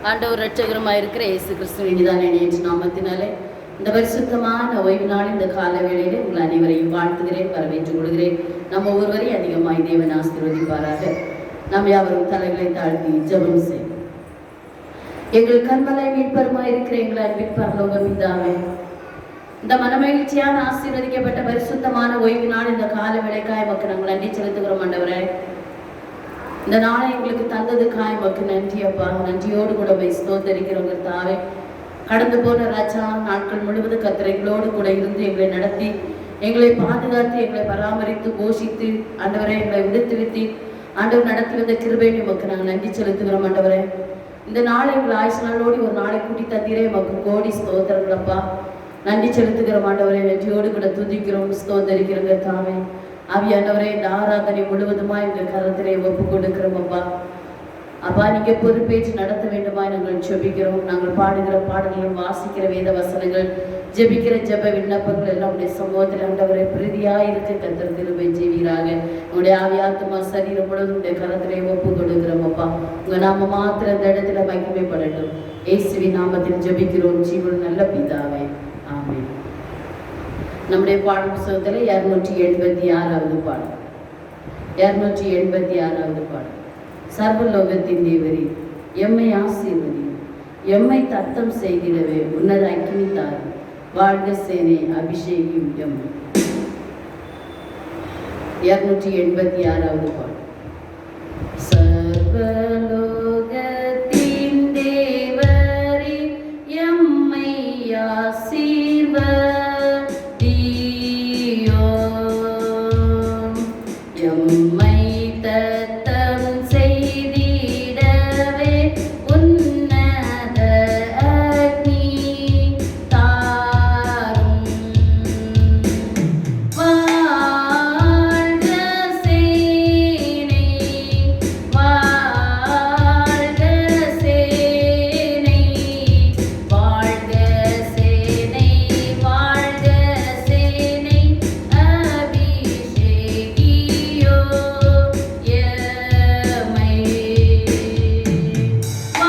ஆண்டவர் இரட்சகருமாய் இருக்கிற இயேசு கிறிஸ்துவின் இனிதான இனிய நாமத்தினாலே இந்த பரிசுத்தமான ஓய்வு நாள் இந்த கால வேளையிலே உங்கள் அனைவரையும் வாழ்த்துகிறேன், வரவேற்றுக் கொள்கிறேன். நம்ம ஒருவரையும் அதிகமாய் தேவன் ஆசீர்வதிப்பாராக. நாம் யாவரும் தலைகளை தாழ்த்தி ஜெபம் செய்வோம். எங்கள் கண்மலை மீட்பருமாய் இருக்கிற எங்கள் அன்பின் பரலோக பிதாவே, இந்த மனமகிழ்ச்சியான ஆசீர்வதிக்கப்பட்ட பரிசுத்தமான ஓய்வு நாள் இந்த கால வேளைக்காய் மக்கள் நாங்கள் நன்றி செலுத்துகிறோம். ஆண்டவரே, இந்த நாளை எங்களுக்கு தந்ததுக்காய் மக்கு நன்றி அப்பா. நன்றியோடு கூட ஸ்தோத்தரிக்கிறோங்க தாவே. கடந்து போன ராஜா நாட்கள் முழுவதும் கத்திரைகளோடு கூட இருந்து எங்களை நடத்தி, எங்களை பாதுகாத்து, எங்களை பராமரித்து, போஷித்து, ஆண்டவரை எங்களை விடுத்து ஆண்டவர் நடத்தி வந்த கிருபை நமக்கு நாங்கள் நன்றி செலுத்துகிறோம். ஆண்டவரே, இந்த நாளை எங்கள் ஆயுசு நாளோடு ஒரு நாளை கூட்டி தந்தீரே மக்கு கோடி ஸ்தோத்திரங்களப்பா. நன்றி செலுத்துகிறோம் ஆண்டவரே. நன்றியோடு கூட துதிக்கிறோம், ஸ்தோத்தரிக்கிறோங்க தாவே. ஆவியானவரே, இந்த ஆராதனை முழுவதுமா எங்கள் கரத்திலே ஒப்பு கொடுக்கிறோம் அப்பா. அப்பா, நீங்க பொறுப்பேற்று நடத்த வேண்டுமாய் நாங்கள் ஜெபிக்கிறோம். நாங்கள் பாடுகிற பாடல்கள், வாசிக்கிற வேத வசனங்கள், ஜெபிக்கிற ஜெப விண்ணப்பங்கள் எல்லாம் உடைய சமூகத்தில் ஆண்டவரை பிரதியாய் இருக்க கர்த்தர் கிருபை செய்வீராக. உங்களுடைய ஆவியாத்மா சரீரம் முழுவதும் உடைய கரத்திலே ஒப்பு கொடுக்கிறோம் அப்பா. உங்க நாம மாத்திர இந்த இடத்துல மகிமைப்படட்டும். இயேசுவின் நாமத்தில் ஜெபிக்கிறோம் ஜீவன் நல்ல பிதாவே, ஆமென். நம்முடைய பாடல் புத்தகத்தில் 286வது பாடல். 286வது பாடல். சர்வலோகத்தின் தேவரே, எம்மை ஆசீர்வதி, எம்மை தத்தம் செய்திடவே உன்னத அக்கினி தாரும், வாழ்க சேனை அபிஷேகியும் எம்மை. 286வது பாடல். சர்வலோகத்தின் தேவரே, எம்மை ஆசீர்வதி, எம்மை தத்தம் செய்திடவே உன்னத அக்னி தாரும், வாழ்க சேனை, வாழ்க சேனை, வாழ்க சேனை, வாழ்க சேனை அபிஷேகியோ எம்மை.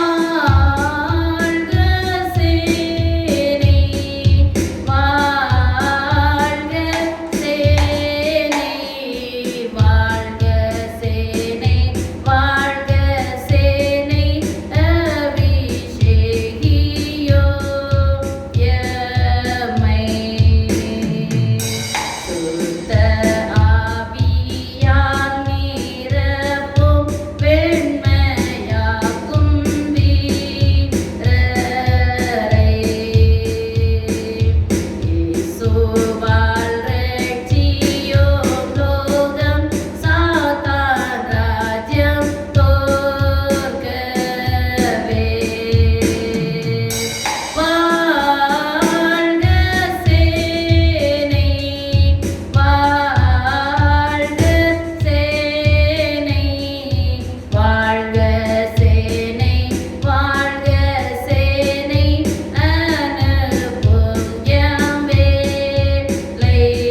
வாழ்க சேனை, வாழ்க சேனை, வாழ்க சேனை, வாழ்க சேனை அபிஷேகியோ எம்மை. சுத்த ஆவியால் நிரப்பும், வெண்மையாக்கும் வீரரை, இயேசுவால் ரட்சியோம் லோகம், சாத்தான் ராஜ்யம் தோற்கவே. வாழ்க சேனை, வாழ்க சேனை, வாழ்க சேனை, வாழ்க சேனை அனுப்பும் எம் வேலைக்காய்.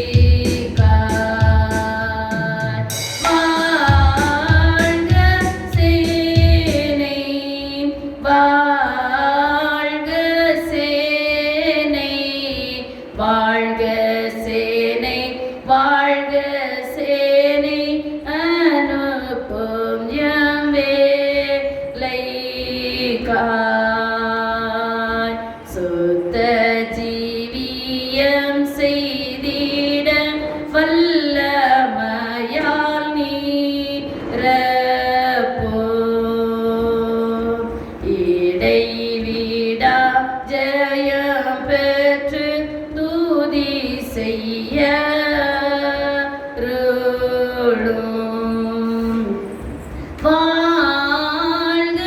வாழ்க சேனை, வாழ்க சேனை, வாழ்க சேனை, வாழ்க சேனை அனுப்பும் எம் வேலைக்காய். சுத்த ஜீவியம் செய்திட வல்லமையால் நிரப்பும், இடைவிடா ஜெயம் பெற்று துதி செய்ய அருளும். வாழ்க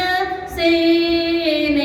சேனை,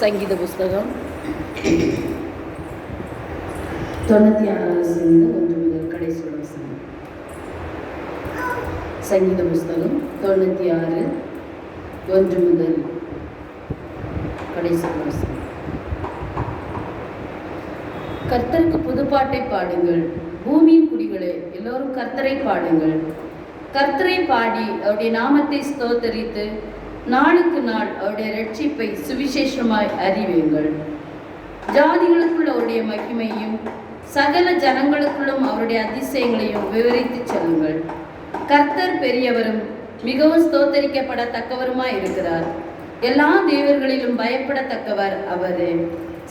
சங்கீத புஸ்தகம் 96 1 முதல் கடைசி வசனம். சங்கீத புஸ்தகம் 96 1 முதல் கடைசி வசனம். கர்த்தருக்கு புதுப்பாட்டை பாடுங்கள், பூமியின் குடிகளே, எல்லோரும் கர்த்தரை பாடுங்கள். கர்த்தரை பாடி அவருடைய நாமத்தை ஸ்தோத்தரித்து நாளுக்கு நாள் அவருடைய இரட்சிப்பை சுவிசேஷமாய் அறிவியுங்கள். ஜாதிகளுக்குள் அவருடைய மகிமையும் சகல ஜனங்களுக்குள்ளும் அவருடைய அதிசயங்களையும் விவரித்து சொல்லுங்கள். கர்த்தர் பெரியவரும் மிகவும் ஸ்தோத்தரிக்கப்படத்தக்கவருமாய் இருக்கிறார். எல்லா தேவர்களிலும் பயப்படத்தக்கவர் அவரே.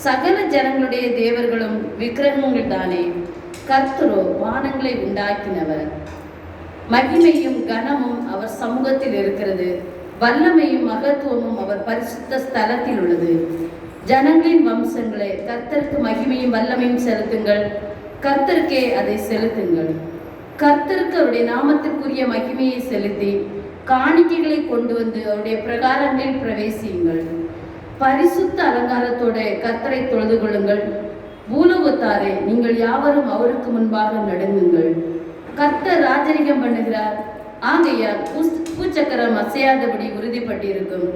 சகல ஜனங்களுடைய தேவர்களும் விக்கிரகங்கள் தானே. கர்த்தரோ வானங்களை உண்டாக்கினவர். மகிமையும் கனமும் அவர் சமூகத்தில் இருக்கிறது. வல்லமையும் மகத்துவமும் அவர் பரிசுத்த ஸ்தலத்தில் உள்ளது. ஜனங்களின் வம்சங்களே, கர்த்தருக்கு மகிமையும் வல்லமையும் செலுத்துங்கள். கர்த்தருக்கே அதை செலுத்துங்கள். கர்த்தருக்கு அவருடைய நாமத்திற்குரிய மகிமையை செலுத்தி காணிக்கைகளை கொண்டு வந்து அவருடைய பிரகாரங்களில் பிரவேசியுங்கள். பரிசுத்த அலங்காரத்தோட கர்த்தரை தொழுது கொள்ளுங்கள். பூலோகத்தாரே, நீங்கள் யாவரும் அவருக்கு முன்பாக நடுங்குங்கள். கர்த்தர் ராஜரிகம் பண்ணுகிறார். ஆகையால் பூச்சக்கரம் அசையாதபடி உறுதிப்பட்டிருக்கும்.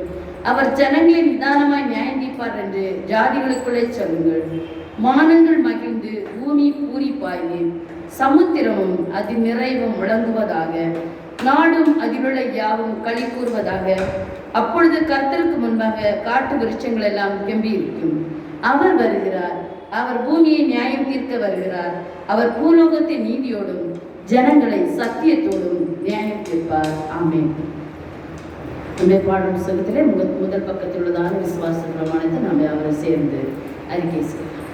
அவர் ஜனங்களை நிதானமாய் நியாயந்திப்பார் என்று ஜாதிகளுக்குள்ளே சொல்லுங்கள். மானங்கள் மகிழ்ந்து பூமி பூரிப்பாய்ந்து சமுத்திரமும் அதில் நிறைவும் முழங்குவதாக. நாடும் அதிலுள்ள யாவும் களி கூறுவதாக. அப்பொழுது கர்த்தருக்கு முன்பாக காட்டு விருட்சங்கள் எல்லாம் கெம்பியிருக்கும். அவர் வருகிறார். அவர் பூமியை நியாயம் தீர்க்க வருகிறார். அவர் பூலோகத்தை நீதியோடும் ஜனங்களை சத்தியத்தோடும் நியாயம் தீர்ப்பார். ஆமென். நம்முடைய பாடல் புத்தகத்திலே முதல் பக்கத்தில் உள்ளதான விசுவாச பிரமாணத்தை நாம் யாவரும் சேர்ந்து அறிக்கை செய்யலாம்.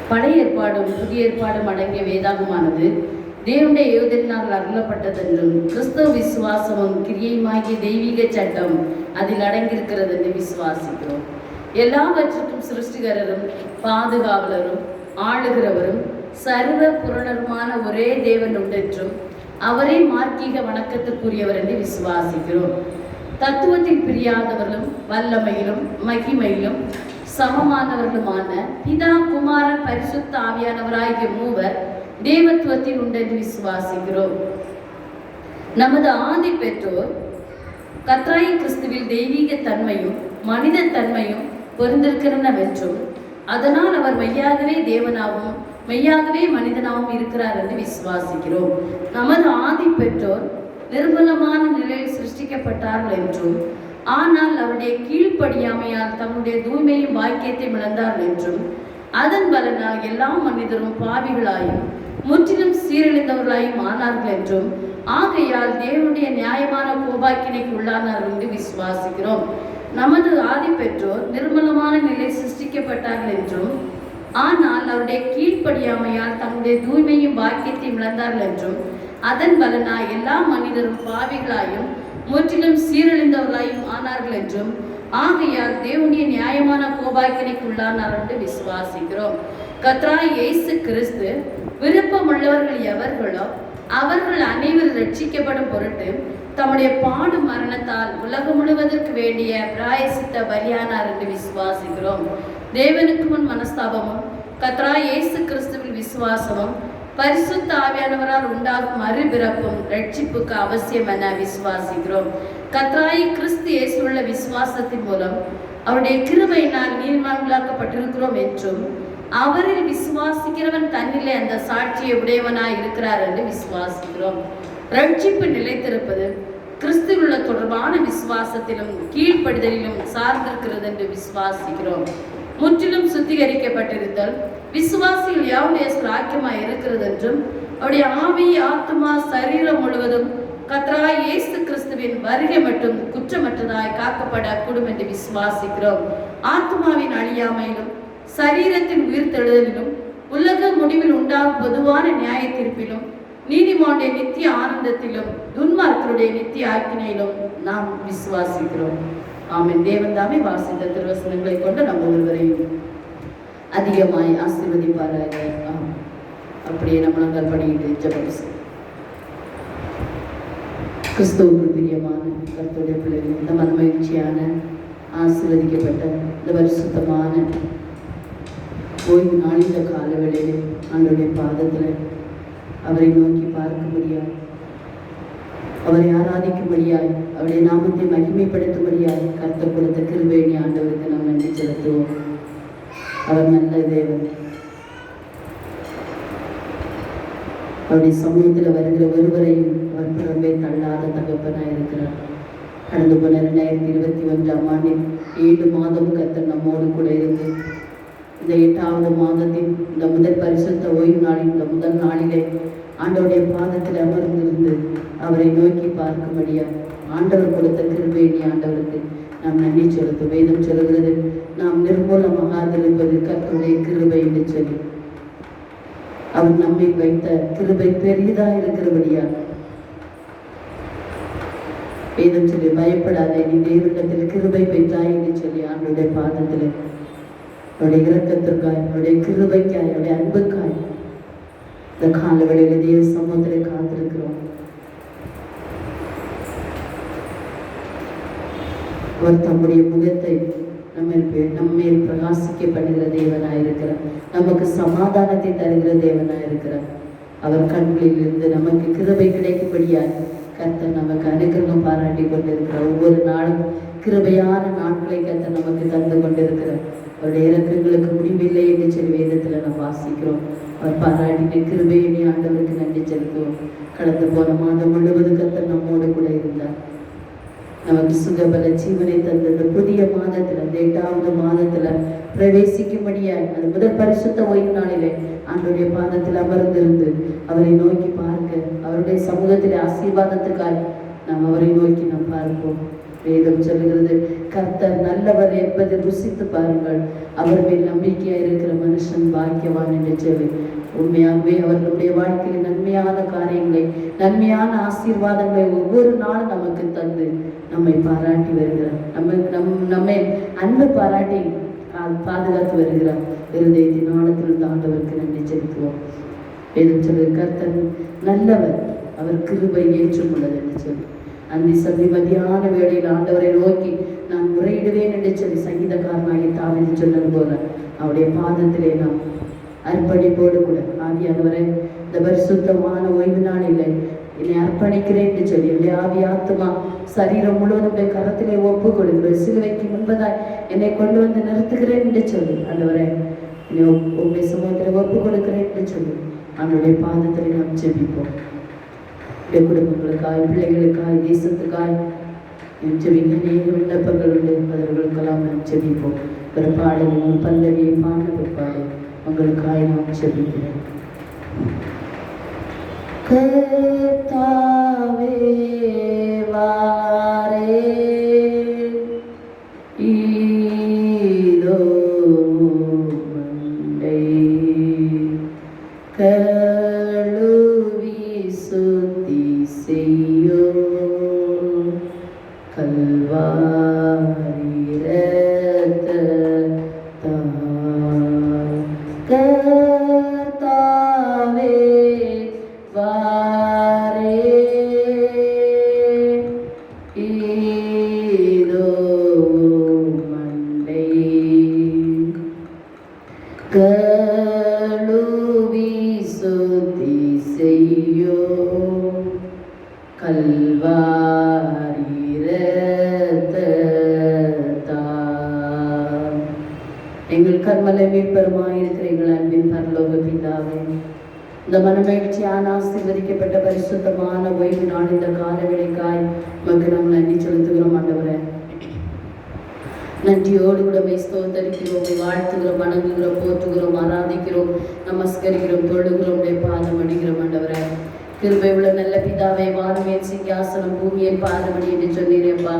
பழைய ஏற்பாடும் புதிய ஏற்பாடும் அடங்கிய வேதாகமானது தேவனுடைய ஏவுதலினால் அருளப்பட்டதென்றும் கிறிஸ்தவ விசுவாசமும் கிரியையுமாகிய தெய்வீக சட்டம் அதில் அடங்கியிருக்கிறது என்று விசுவாசிக்கிறோம். எல்லாவற்றுக்கும் சிருஷ்டிகரரும் பாதுகாவலரும் ஆளுகிறவரும் சர்வ புரணருமான ஒரே தேவன் உண்டென்றும் அவரே மார்க்கீக வணக்கத்திற்குரியவர் என்று விசுவாசிக்கிறோம். தத்துவத்தில் பிரியாதவர்களும் வல்லமையிலும் மகிமையிலும் சமமானவர்களுமான பிதா குமாரன் பரிசுத்த ஆவியானவராகிய மூவர் தேவத்துவத்தில் உண்டென்று விசுவாசிக்கிறோம். நமது ஆதி பெற்றோர் கர்த்தராகிய கிறிஸ்துவில் தெய்வீக தன்மையும் மனித தன்மையும் பொருந்திருக்கிறனவென்றும் அதனால் அவர் மெய்யாகவே தேவனாகவும் மெய்யாகவே மனிதனாகவும் இருக்கிறார் என்று விசுவாசிக்கிறோம். நமது ஆதி பெற்றோர் நிர்மலமான நிலையில் சிருஷ்டிக்கப்பட்டார்கள் என்றும் ஆனால் அவருடைய கீழ்ப்படியாமையால் தம்முடைய தூய்மையும் பாக்கியத்தையும் இழந்தார்கள் என்றும் அதன் பலனால் எல்லா மனிதரும் பாவிகளாயும் முற்றிலும் சீரழிந்தவர்களாயும் ஆனார்கள் என்றும் ஆகையால் தேவனுடைய நியாயமான கோபாக்கினைக்கு உள்ளானார்கள் என்று விசுவாசிக்கிறோம். நமது ஆதி பெற்றோர் நிர்மலமான நிலையில் சிருஷ்டிக்கப்பட்டார்கள் என்றும் ஆனால் அவருடைய கீழ்ப்படியாமையால் தம்முடைய தூய்மையும் பாக்கியத்தையும் இழந்தார்கள் என்றும் அதன் பலனாய் எல்லா மனிதரும் பாவிகளாயும் முற்றிலும் சீரழிந்தவர்களாயும் ஆனார்கள் என்றும் ஆகையால் தேவனுடைய நியாயமான கோபாக்கினைக்கு உள்ளானார் என்று விசுவாசிக்கிறோம். கர்த்தராகிய இயேசு கிறிஸ்து விருப்பமுள்ளவர்கள் எவர்களோ அவர்கள் அனைவரும் ரட்சிக்கப்படும் பொருட்டு தம்முடைய பாடு மரணத்தால் உலகம் முழுவதற்கு வேண்டிய பிராயசித்த பலியானார் என்று விசுவாசிக்கிறோம். தேவனுக்கு முன் மனஸ்தாபமும் கர்த்தராகிய இயேசு கிறிஸ்துவில் விசுவாசமும் பரிசுத்த ஆவியானவரால் உண்டாகும் மறுபிறப்பும் ரட்சிப்புக்கு அவசியம் என விசுவாசிக்கிறோம். கர்த்தராகிய கிறிஸ்து இயேசுவுள்ள விசுவாசத்தின் மூலம் அவருடைய கிருபையினால் நீதிமான்களாக்கப்பட்டிருக்கிறோம் என்றும் அவரில் விசுவாசிக்கிறவன் தன்னிலே அந்த சாட்சியை உடையவனாய் இருக்கிறார் என்று விசுவாசிக்கிறோம். ரட்சிப்பு நிலைத்திருப்பது கிறிஸ்துவுள்ள தொடர்பான விசுவாசத்திலும் கீழ்ப்படிதலிலும் சார்ந்திருக்கிறது என்று விசுவாசிக்கிறோம். முற்றிலும் சுத்திகரிக்கப்பட்டிருத்தல் விசுவாசிகள் யாவுடைய ஸ்லாக்கியமாய் இருக்கிறது என்றும் அவருடைய ஆவி ஆத்மா சரீரம் முழுவதும் கர்த்தராகிய இயேசு கிறிஸ்துவின் வருகை மட்டும் குற்றமற்றதாய் காக்கப்படக்கூடும் என்று விசுவாசிக்கிறோம். ஆத்மாவின் அழியாமையிலும் சரீரத்தின் உயிர்த்தெழுதலிலும் உலக முடிவில் உண்டாகும் பொதுவான நியாய தீர்ப்பிலும் நீதிமானுடைய நித்திய ஆனந்தத்திலும் துன்மார்க்கருடைய நித்திய ஆக்கினையிலும் நாம் விசுவாசிக்கிறோம். ஆமென். தேவன் தாமே வாசித்த திருவசனங்களை கொண்டு நம்ம ஒருவரையும் அதிகமாய் ஆசீர்வதிப்பாராக. அப்படியே நம்மளால் பண்ணிக்கிட்டு ஜெபம் செய்வோம். கிறிஸ்துவுக்கு பிரியமான கர்த்தருடைய பிள்ளைகள், இந்த மனமகிழ்ச்சியான ஆசீர்வதிக்கப்பட்ட இந்த பரிசுத்தமான ஓய்வு நாள் இந்த காலவேளையிலே ஆண்டவருடைய பாதத்தில் அவரை நோக்கி பார்க்கும்படியாய், அவரை ஆராதிக்கும்படியாய், அவருடைய நாமத்தை மகிமைப்படுத்தும்படியாய் கர்த்தர் கொடுத்த கிருபையை ஆண்டவருக்கு நாம் நன்றி செலுத்துவோம். அவர் நல்ல தேவன். அவருடைய சமூகத்தில் வருகிற ஒருவரையும் அவர் புறம்பே தள்ளாத தகப்பனாய் இருக்கிறார். கடந்து போன 2021ஆம் ஆண்டில் 7 மாதம் கர்த்தர் நம்மோடு கூட இருந்து இந்த 8வது மாதத்தின் இந்த முதல் பரிசுத்த ஓய்வு நாளின் இந்த முதல் நாளிலே ஆண்டவருடைய பாதத்தில் அமர்ந்திருந்து அவரை நோக்கி பார்க்கும்படியா ஆண்டவர் கொடுத்த கிருபையை ஆண்டவருக்கு நாம் நன்றி செலுத்தும். வேதம் சொல்கிறது, நாம் நிர்மூலமாகாதிருப்பது கர்த்தருடைய கிருபை என்று சொல்லி அவர் நம்மை வைத்த கிருபை பெரிதா இருக்கிறபடியா வேதம் சொல்லி பயப்படாதே, நீ தேவனிடத்தில் கிருபை பெற்றாய் என்று சொல்லி ஆண்டவருடைய பாதத்தில் அவருடைய இரக்கத்திற்காய், அவருடைய கிருபைக்காய், அவருடைய அன்புக்காய் இந்த காலவெளியில தேவ சமூகத்தில் காத்திருக்கிறோம். அவர் தம்முடைய முகத்தை நம்மேல் பிரகாசிக்க பண்ணுகிற தேவனாயிருக்கிறார். நமக்கு சமாதானத்தை தருகிற தேவனாயிருக்கிறார். அவர் கண்களில் இருந்து நமக்கு கிருபை கிடைக்கும்படியாய் கர்த்தர் நமக்கு அனுகிரகம் பாராட்டி கொண்டிருக்கிறார். ஒவ்வொரு நாளும் கிருபையான நாட்களை கர்த்தர் நமக்கு தந்து கொண்டிருக்கிறார். அவருடைய இறக்கங்களுக்கு முடிவில்லை என்று சொல்லி வேதத்தில் நாம் வாசிக்கிறோம். அவர் பாராட்டின கிருபையை ஆண்டவருக்கு நன்றி செலுத்துவோம். கடந்து போன மாதம் முழுவதும் கர்த்தர் நம்மோடு கூட இருந்தார். நமக்கு சுகபல ஜீவனை தந்தது புதிய மாதத்துல, அந்த 8வது மாதத்துல பிரவேசிக்கும்படியாய் அந்த முதல் பரிசுத்த ஓய்வு நாளிலே ஆண்டவருடைய பாதத்தில் அமர்ந்திருந்து அவரை நோக்கி பார்க்க, அவருடைய சமூகத்திலே ஆசீர்வாதத்துக்காய் நாம் அவரை நோக்கி நாம் பார்ப்போம். வேதம் சொல்லுகிறது, கர்த்தர் நல்லவர் என்பதை ருசித்து பாருங்கள், அவர் மேல் நம்பிக்கையா இருக்கிற மனுஷன் பாக்கியவான் என்று சொல்லி உண்மையாகவே அவர்களுடைய வாழ்க்கையில் நன்மையான காரியங்களை, நன்மையான ஆசீர்வாதங்களை ஒவ்வொரு நாளும் நமக்கு தந்து நம்மை பாராட்டி வருகிறார். நம்மை அன்பு பாராட்டி பாதுகாத்து வருகிறார். இருதயத்தின் ஆழத்திலிருந்து ஆண்டவருக்கு நன்றி செலுத்துவோம். வேதம் சொல்லி கர்த்தர் நல்லவர், அவர் கிருபை ஏற்றுக்கொண்டது என்று சொல்லி அந்தி சந்தி மதியான வேளையில் ஆண்டவரை நோக்கி நான் முறையிடுவேன் என்று சொல்லி சங்கீதக்காரனாகி தாவீது சொன்னது போல அவருடைய பாதத்திலே நாம் அர்ப்பணிப்போடு கூட ஆவியானவரை இந்த பரிசுத்தமான ஓய்வு நாள் இல்லை என்னை அர்ப்பணிக்கிறேன் என்று சொல்லி என்னுடைய ஆவி ஆத்துமா சரீரம் முழுவதும் கரத்திலே ஒப்பு கொடுக்கிறேன், சிலுவைக்கு முன்பதாய் என்னை கொண்டு வந்து நிறுத்துகிறேன் என்று சொல்லி ஆண்டவரை என்னை உங்களுடைய சமூகத்தில் ஒப்பு கொடுக்கிறேன் என்று சொல்லி அவனுடைய பாதத்தில் நாம் ஜெபிப்போம். குடும்பங்களுக்காய், பிள்ளைகளுக்காய், தேசத்துக்காய் ஜெபிக்க அநேக விண்ணப்பங்கள் உண்டு. அவர்களுக்கெல்லாம் நாம் ஜெபிப்போம். ஒரு பாடல், ஒரு பல்லவியை பாட பிற்பாடு உங்களுக்காய் நாம் ஜெபிக்கிறேன். கர்த்தாவே வாரே ஈதோ மண்டை கழுவி சுத்தி செய்யோ கல்வாரி ரத்தத்தால் கர்த்தாவே வாரே ஈதோ மண்டை கழுவி சுத்தி செய்யோ கல்வாரி ரத்தத்தால். எங்கள் கர்மலை மீட்பெருமாயிருக்கிற எங்கள் அன்பின் பரலோக பிதாவே, இந்த மனமகிழ்ச்சியான ஆசீர்வதிக்கப்பட்ட பரிசுத்தமான ஓய்வு நாள் இந்த காலவேளைக்காய் உமக்கு நாம் நன்றி செலுத்துகிறோம். ஆண்டவரே, நன்றியோடு கூட ஸ்தோத்தரிக்கிறோம், வாழ்த்துகிறோம், வணங்குகிறோம், போற்றுகிறோம், ஆராதிக்கிறோம், நமஸ்கரிக்கிறோம், தொழுகிறோம், பாதம் அடிக்கிறோம். ஆண்டவரே, கிருபை உள்ள நல்ல பிதாவே, வானமேல் சிங்காசனம் பூமியில் பாதமடி என்று சொன்னீரேப்பா.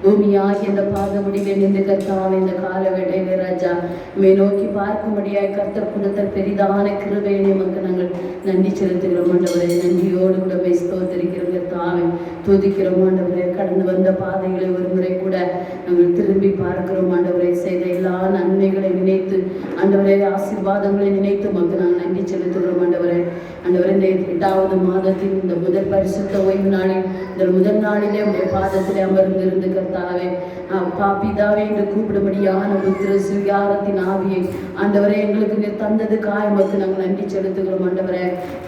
பூமியாகி இந்த பாதமுடிவே நின்று கர்த்தாவே இந்த கால வேளையிலே ராஜா மே நோக்கி பார்க்கும்படியாய் கர்த்தர் கொடுத்த பெரிதான கிருபையை நமக்கு நாங்கள் நன்றி செலுத்துகிறோம். ஆண்டவரே, நன்றியோடு கூட ஸ்தோத்தரிக்கிறோம், கர்த்தாவே துதிக்கிறோம். ஆண்டவரே, கடந்து வந்த பாதைகளை ஒரு முறை கூட நாங்கள் திரும்பி பார்க்கிறோம். ஆண்டவரே, செய்த எல்லா நன்மைகளை நினைத்து, ஆண்டவரே, ஆசீர்வாதங்களை நினைத்து மக்கள் நாங்கள் நன்றி செலுத்துகிறோம். ஆண்டவரே, ஆண்டவரே, இந்த 8வது மாதத்தின் இந்த முதல் பரிசுத்த ஓய்வு நாளில் இந்த முதல் நாளிலே உடைய பாதத்திலே அமர்ந்திருந்து கர்த்தாவே. அப்பா பிதாவே என்று கூப்பிடும்படியான புத்திர சுவிகாரத்தின் ஆவியை ஆண்டவரே எங்களுக்கு நீர் தந்ததுக்காக எமக்கு நாங்கள் நன்றி செலுத்துகிறோம் ஆண்டவரே.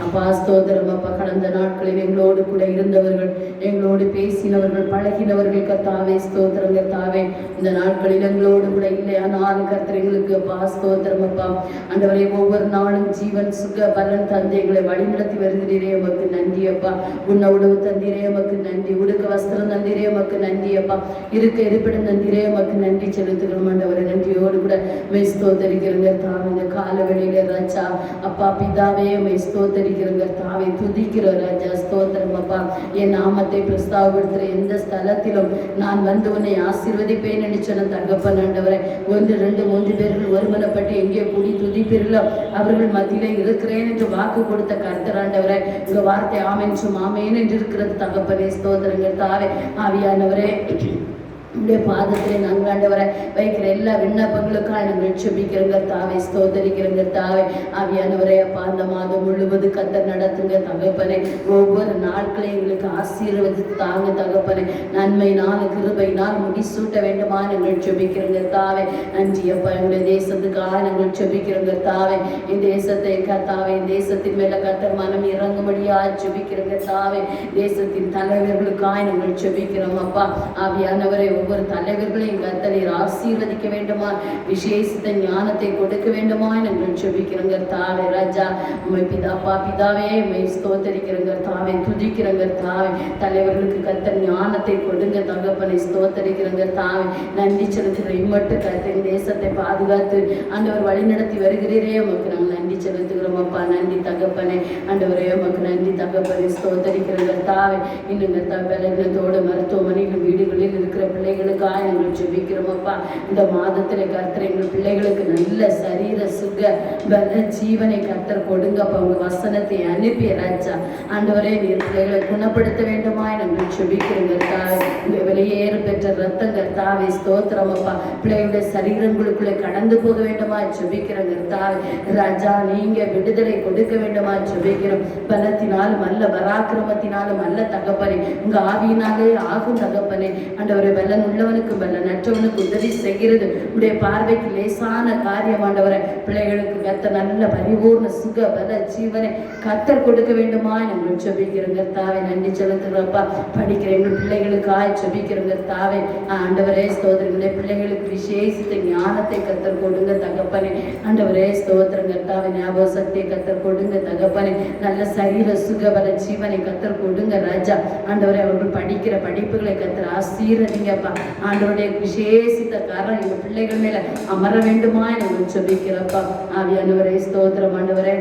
அப்பா ஸ்தோத்திரம் அப்பா. கடந்த நாட்களில் எங்களோடு கூட இருந்தவர்கள், எங்களோடு பேசினவர்கள், பழகினவர்கள் கர்த்தாவே ஸ்தோத்திரம் கர்த்தாவே. இந்த நாட்களில் எங்களோடு கூட இல்லை, ஆனாலும் கர்த்தர் எங்களுக்கு அப்பா ஸ்தோத்திரம் அப்பா ஆண்டவரே. ஒவ்வொரு நாளும் ஜீவன் சுக பலன் தந்தை எங்களை வழிநடத்தி வருகிறீரே எமக்கு நன்றி அப்பா. உண்ண உணவு தந்தீரே எமக்கு நன்றி, உடுக்க வஸ்திரம் தந்தீரே எமக்கு நன்றி அப்பா. இருக்க இருப்பிடம் தந்தீரே எமக்கு நன்றி செலுத்துகிறோம் ஆண்டவரே. நன்றியோடு கூட ஸ்தோத்தரிக்கிறோங்க தாவே. இந்த காலவெளியில ராஜா அப்பா பிதாவே ஸ்தோத்தரிக்கிறோங்க தாவே, துதிக்கிறோம் ராஜா ஸ்தோத்திரம் அப்பா. என் நாமத்தை பிரஸ்தாபப்படுத்துகிற எந்த ஸ்தலத்திலும் நான் வந்து உன்னை ஆசீர்வதிப்பேன் என்று சொன்ன தகப்பன் ஆண்டவரே. 1 2 3 பேர்கள் ஒருமனப்பட்டு எங்கே கூடி துதிப்பீர்களோ அவர்கள் மத்தியிலே இருக்கிறேன் என்று வாக்கு கொடுத்த கர்த்தர் ஆண்டவரே. உங்க வார்த்தை ஆமென்றும் ஆமேன் என்று இருக்கிறது தகப்பனே ஸ்தோத்திரங்கள் தாவே. ஆவியானவரே உடைய பாதத்திலே நாங்கள் ஆண்டவரை வைக்கிற எல்லா விண்ணப்பங்களுக்காக நாங்கள் செபிக்கிறோங்க தாவே ஸ்தோத்தரிக்கிறோங்க தாவே. ஆவியானவரே அப்பா அந்த மாதம் முழுவதும் கர்த்தர் நடத்துங்க தகப்பனே. ஒவ்வொரு நாட்களையும் எங்களுக்கு ஆசீர்வதித்து தாங்க தகப்பனே. நன்மையினால் கிருபையினால் முடிசூட்ட வேண்டுமா நாங்கள் செபிக்கிறோங்க தாவே. நன்றி அப்பா. எங்களுடைய தேசத்துக்காக நாங்கள் செபிக்கிறோங்க தாவே. இந்த தேசத்தை கர்த்தாவே, தேசத்தின் மேல கர்த்தர் மனம் இறங்கும்படியா செபிக்கிறோங்க தாவே. தேசத்தின் தலைவர்களுக்காக நாங்கள் செபிக்கிறோம் அப்பா. ஆவியானவரே ஒவ்வொரு தலைவர்களையும் கர்த்தர் ஆசீர்வதிக்க வேண்டுமா, விசேஷித்த ஞானத்தை கொடுக்க வேண்டுமா நாங்கள் செபிக்கிறோங்க தாவே. ராஜா உண்மை பிதாப்பா பிதாவே உண்மை ஸ்தோத்தரிக்கிறோங்க தாவே, துதிக்கிறோங்க தாவே. தலைவர்களுக்கு கர்த்தர் ஞானத்தை கொடுங்க தகப்பனை ஸ்தோத்தரிக்கிறோங்க தாவே. நன்றி செலுத்துகிற இம்மட்டு கர்த்தர் தேசத்தை பாதுகாத்து ஆண்டவர் வழி நடத்தி வருகிறீரே உமக்கு நாங்கள் நன்றி செலுத்துகிறோம் அப்பா. நன்றி தகப்பனே ஆண்டவரே உமக்கு நன்றி தகப்பனை ஸ்தோத்தரிக்கிறோங்க தாவே. இன்னும் பலகீனத்தோடு மருத்துவமனைகள் வீடுகளில் இருக்கிற பிள்ளைகளுக்காக நாங்கள் ஜெபிக்கிறோம் அப்பா. இந்த மாதத்திலே கர்த்தர் எங்கள் பிள்ளைகளுக்கு நல்ல சரீர சுக பல ஜீவனை கர்த்தர் கொடுங்கப்பா. உங்க வசனத்தை அனுப்பி ராஜா ஆண்டவரே நீர் பிள்ளைகளை குணப்படுத்த வேண்டுமா நாங்கள் ஜெபிக்கிறோங்க தாவே. உங்க வெளியேற பெற்ற ரத்தம் கர்த்தாவே ஸ்தோத்திரம் அப்பா. பிள்ளைகளுடைய சரீரங்களுக்குள்ளே கடந்து போக வேண்டுமா ஜெபிக்கிறோங்க தாவே. ராஜா நீங்க விடுதலை கொடுக்க வேண்டுமா ஜெபிக்கிறோம். பலத்தினாலும் அல்ல, பராக்கிரமத்தினாலும் அல்ல தகப்பனே, உங்க ஆவியினாலே ஆகும் தகப்பனே. ஆண்டவரை பலன் உள்ளவனுக்கு பலன் அற்றவனுக்கு உதவி செய்கிறது உடைய பார்வைக்கு லேசான காரியம் ஆண்டவரை. பிள்ளைகளுக்கு கர்த்தர் நல்ல பரிபூர்ண சுக பல ஜீவனை கர்த்தர் கொடுக்க வேண்டுமா நாங்கள் ஜெபிக்கிறோங்க தாவே. நன்றி செலுத்துகிறப்பா. படிக்கிற எங்கள் பிள்ளைகளுக்காக ஜெபிக்கிறோங்க தாவே. ஆண்டவரே ஸ்தோத்திரங்களே. பிள்ளைகளுக்கு விசேஷித்த ஞானத்தை கர்த்தர் கொடுங்க தகப்பனே. ஆண்டவரே ஸ்தோத்திரங்க தாவே. ஞாபக சக்தியை கர்த்தர் கொடுங்க தகப்பனே. நல்ல சரீர சுக பல ஜீவனை கர்த்தர் கொடுங்க ராஜா. ஆண்டவரே அவர்கள் படிக்கிற படிப்புகளை கர்த்தர் ஆசீர்வதிங்கப்பா. ஆண்டவருடைய விசேஷித்த காரணம் எங்கள் பிள்ளைகள் மேல அமர வேண்டுமா நாங்கள் ஜெபிக்கிறப்பா. ஆவியானவரே ஸ்தோத்திரம் ஆண்டவரே.